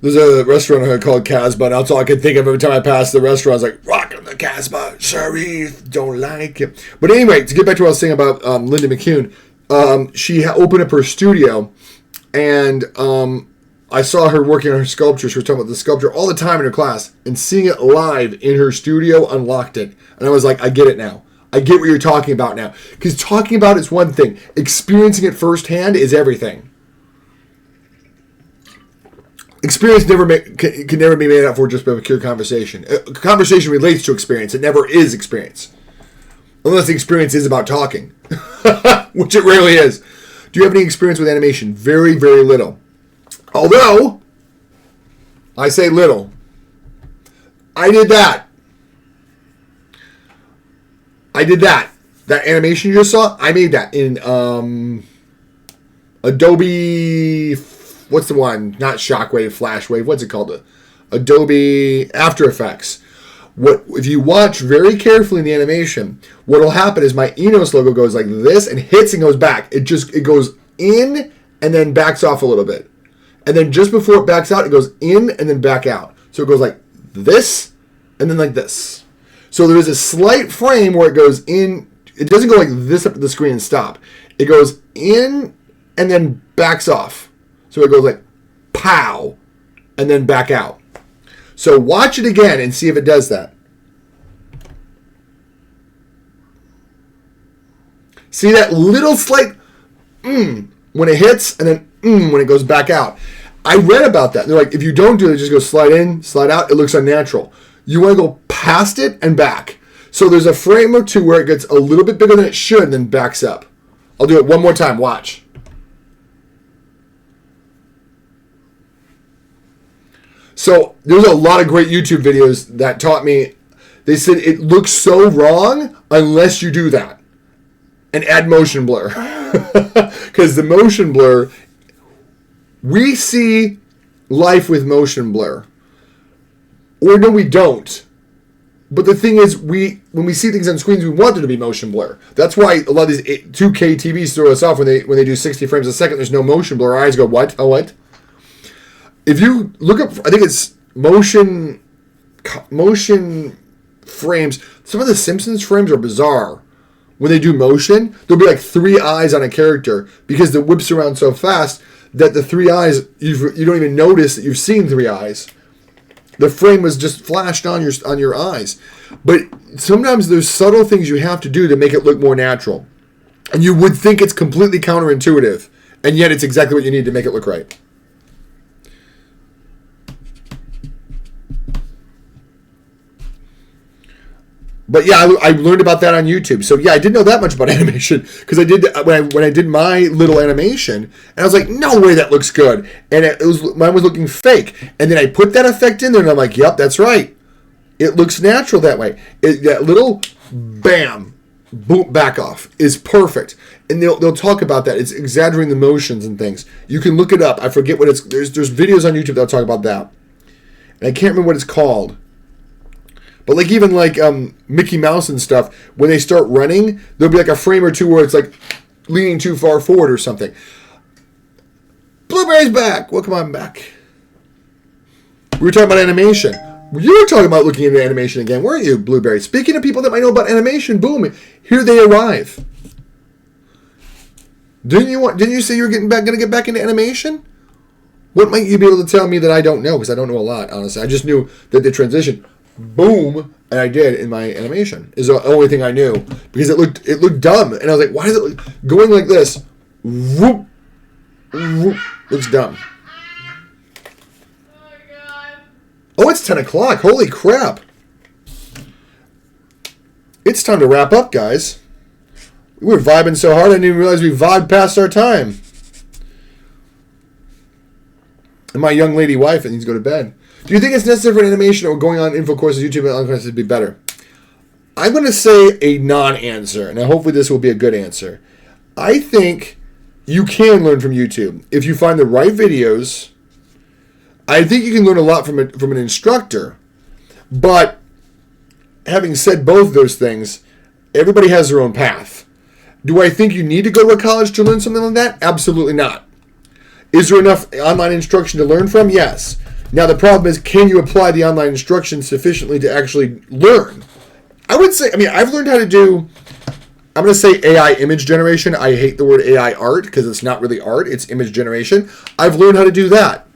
There's a restaurant called Casbah, and that's all I could think of every time I passed the restaurant. I was like, rockin' the Casbah, Sharif, don't like it. But anyway, to get back to what I was saying about Linda McCune, she opened up her studio, and I saw her working on her sculpture. She was talking about the sculpture all the time in her class, and seeing it live in her studio unlocked it. And I was like, I get it now. I get what you're talking about now. Because talking about it is one thing. Experiencing it firsthand is everything. Experience can never be made up for just by a pure conversation. Conversation relates to experience. It never is experience. Unless the experience is about talking. Which it rarely is. Do you have any experience with animation? Very, very little. Although, I say little. I did that. That animation you just saw, I made that in Adobe... What's the one? Not Shockwave, Flashwave. What's it called? Adobe After Effects. What if you watch very carefully in the animation? What will happen is my Enos logo goes like this and hits and goes back. It goes in and then backs off a little bit, and then just before it backs out, it goes in and then back out. So it goes like this and then like this. So there is a slight frame where it goes in. It doesn't go like this up to the screen and stop. It goes in and then backs off. So it goes like, pow, and then back out. So watch it again and see if it does that. See that little slight when it hits and then when it goes back out. I read about that. They're like, if you don't do it, just go slide in, slide out. It looks unnatural. You want to go past it and back. So there's a frame or two where it gets a little bit bigger than it should and then backs up. I'll do it one more time. Watch. So there's a lot of great YouTube videos that taught me. They said it looks so wrong unless you do that and add motion blur. Because the motion blur, we see life with motion blur. Or no, we don't. But the thing is, when we see things on screens, we want there to be motion blur. That's why a lot of these 2K TVs throw us off when they do 60 frames a second. There's no motion blur. Our eyes go, what? Oh, what? If you look up, I think it's motion frames. Some of the Simpsons frames are bizarre. When they do motion, there'll be like 3 eyes on a character because it whips around so fast that the 3 eyes, you don't even notice that you've seen 3 eyes. The frame was just flashed on your eyes. But sometimes there's subtle things you have to do to make it look more natural. And you would think it's completely counterintuitive, and yet it's exactly what you need to make it look right. But yeah, I learned about that on YouTube. So yeah, I didn't know that much about animation because I did when I did my little animation, and I was like, no way, that looks good, and mine was looking fake. And then I put that effect in there, and I'm like, yep, that's right. It looks natural that way. That little bam, boom, back off is perfect. And they'll talk about that. It's exaggerating the motions and things. You can look it up. I forget what it's. There's videos on YouTube that'll talk about that, and I can't remember what it's called. But like even like Mickey Mouse and stuff, when they start running, there'll be like a frame or two where it's like leaning too far forward or something. Blueberry's back. Welcome on back. We were talking about animation. You were talking about looking into animation again, weren't you, Blueberry? Speaking of people that might know about animation, boom, here they arrive. Didn't you say you were going to get back into animation? What might you be able to tell me that I don't know? Because I don't know a lot, honestly. I just knew that the transition, boom, and I did in my animation. Is the only thing I knew because it looked dumb, and I was like, why is it going like this? Whoop, whoop, looks dumb. Oh my God. Oh, it's 10 o'clock. Holy crap! It's time to wrap up, guys. We were vibing so hard I didn't even realize we vibed past our time. And my young lady wife needs to go to bed. Do you think it's necessary for an animation or going on info courses, YouTube, and online classes to be better? I'm going to say a non-answer, and hopefully this will be a good answer. I think you can learn from YouTube. If you find the right videos, I think you can learn a lot from an instructor. But having said both those things, everybody has their own path. Do I think you need to go to a college to learn something like that? Absolutely not. Is there enough online instruction to learn from? Yes. Now the problem is, can you apply the online instruction sufficiently to actually learn? I would say, I've learned how to do, I'm going to say AI image generation. I hate the word AI art because it's not really art, it's image generation. I've learned how to do that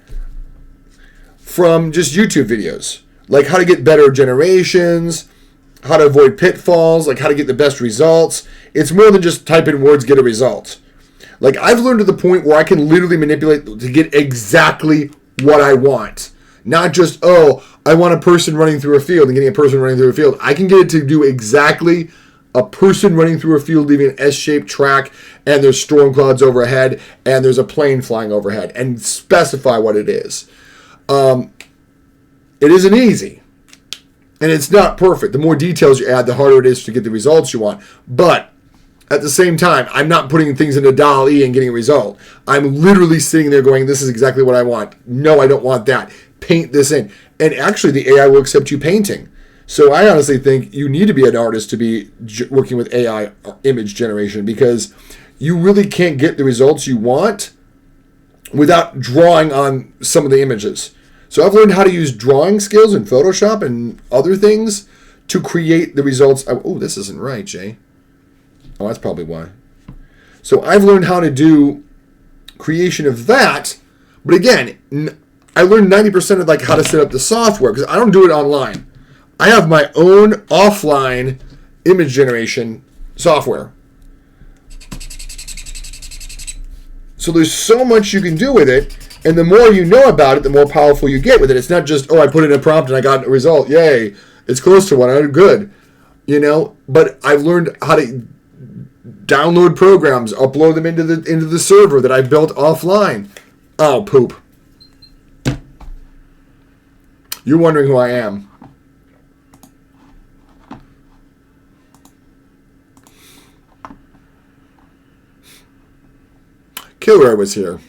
from just YouTube videos. Like how to get better generations, how to avoid pitfalls, like how to get the best results. It's more than just type in words, get a result. Like I've learned to the point where I can literally manipulate to get exactly what I want. Not just, I want a person running through a field and getting a person running through a field. I can get it to do exactly a person running through a field, leaving an S-shaped track, and there's storm clouds overhead, and there's a plane flying overhead, and specify what it is. It isn't easy. And it's not perfect. The more details you add, the harder it is to get the results you want. But at the same time, I'm not putting things into DALL-E and getting a result. I'm literally sitting there going, this is exactly what I want. No, I don't want that. Paint this in. And actually, the AI will accept you painting. So I honestly think you need to be an artist to be working with AI image generation because you really can't get the results you want without drawing on some of the images. So I've learned how to use drawing skills in Photoshop and other things to create the results. Oh, this isn't right, Jay. Oh, that's probably why. So I've learned how to do creation of that. But again, I learned 90% of like how to set up the software because I don't do it online. I have my own offline image generation software. So there's so much you can do with it. And the more you know about it, the more powerful you get with it. It's not just, I put in a prompt and I got a result. Yay. It's close to one. I'm good. But I've learned how to download programs, upload them into the server that I built offline. Oh, poop. You're wondering who I am. Killer was here.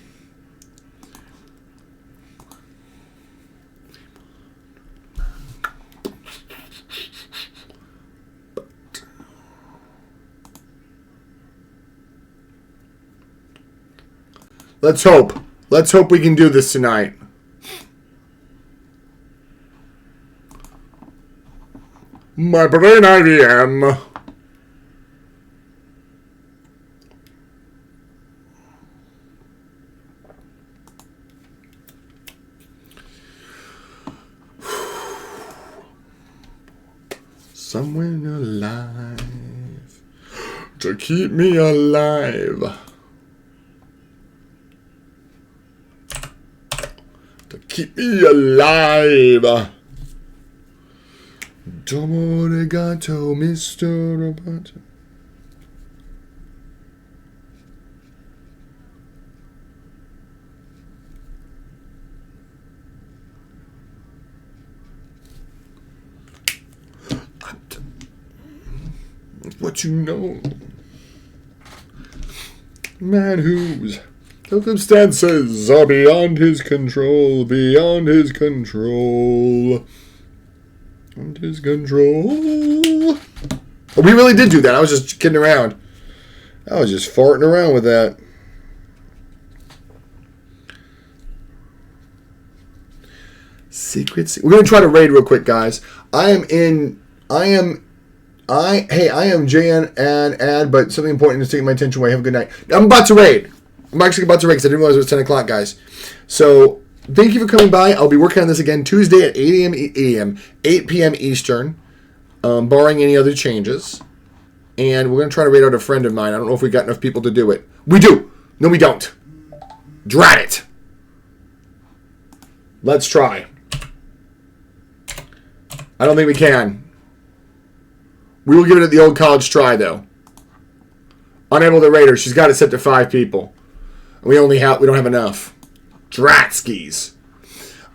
Let's hope. Let's hope we can do this tonight. My brain IBM. Someone alive to keep me alive. To keep me alive. Domo arigato, Mr. Roboto. What you know. Man whose circumstances are beyond his control, beyond his control. Hunters control. Oh, we really did do that. I was just kidding around. I was just farting around with that. Secret. We're gonna try to raid real quick, guys. I am Jan and Ad, but something important is taking my attention away. Have a good night. I'm about to raid. I'm actually about to raid because I didn't realize it was 10 o'clock, guys. So thank you for coming by. I'll be working on this again Tuesday at 8 p.m. Eastern, barring any other changes. And we're gonna try to raid out a friend of mine. I don't know if we got enough people to do it. We do. No, we don't. Drat it. Let's try. I don't think we can. We will give it the old college try, though. Unable to raid her. She's got it set to 5 people. We don't have enough. Dratskis.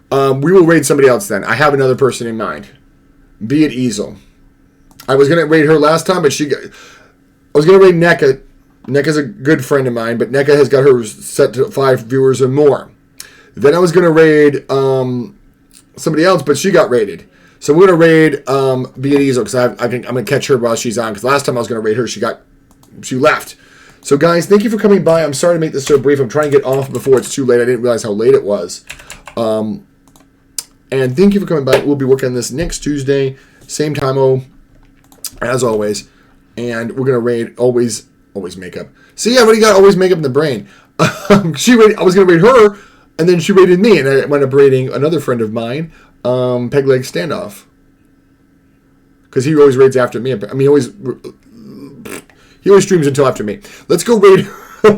We will raid somebody else then. I have another person in mind. Be it Easel. I was gonna raid her last time, but I was gonna raid NECA. NECA's a good friend of mine, but NECA has got her set to 5 viewers or more. Then I was gonna raid somebody else, but she got raided. So we're gonna raid Be It Easel because I'm gonna catch her while she's on. Because last time I was gonna raid her, she left. So guys, thank you for coming by. I'm sorry to make this so brief. I'm trying to get off before it's too late. I didn't realize how late it was. And thank you for coming by. We'll be working on this next Tuesday, same time as always. And we're gonna raid always makeup. See, I already got always makeup in the brain. I was gonna raid her, and then she raided me, and I wound up raiding another friend of mine. Peg Leg Standoff, because he always raids after me. I mean, he always streams until after me. Let's go raid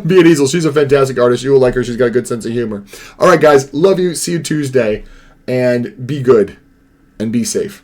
Be It Easel. She's a fantastic artist. You will like her. She's got a good sense of humor. All right, guys. Love you. See you Tuesday, and be good and be safe.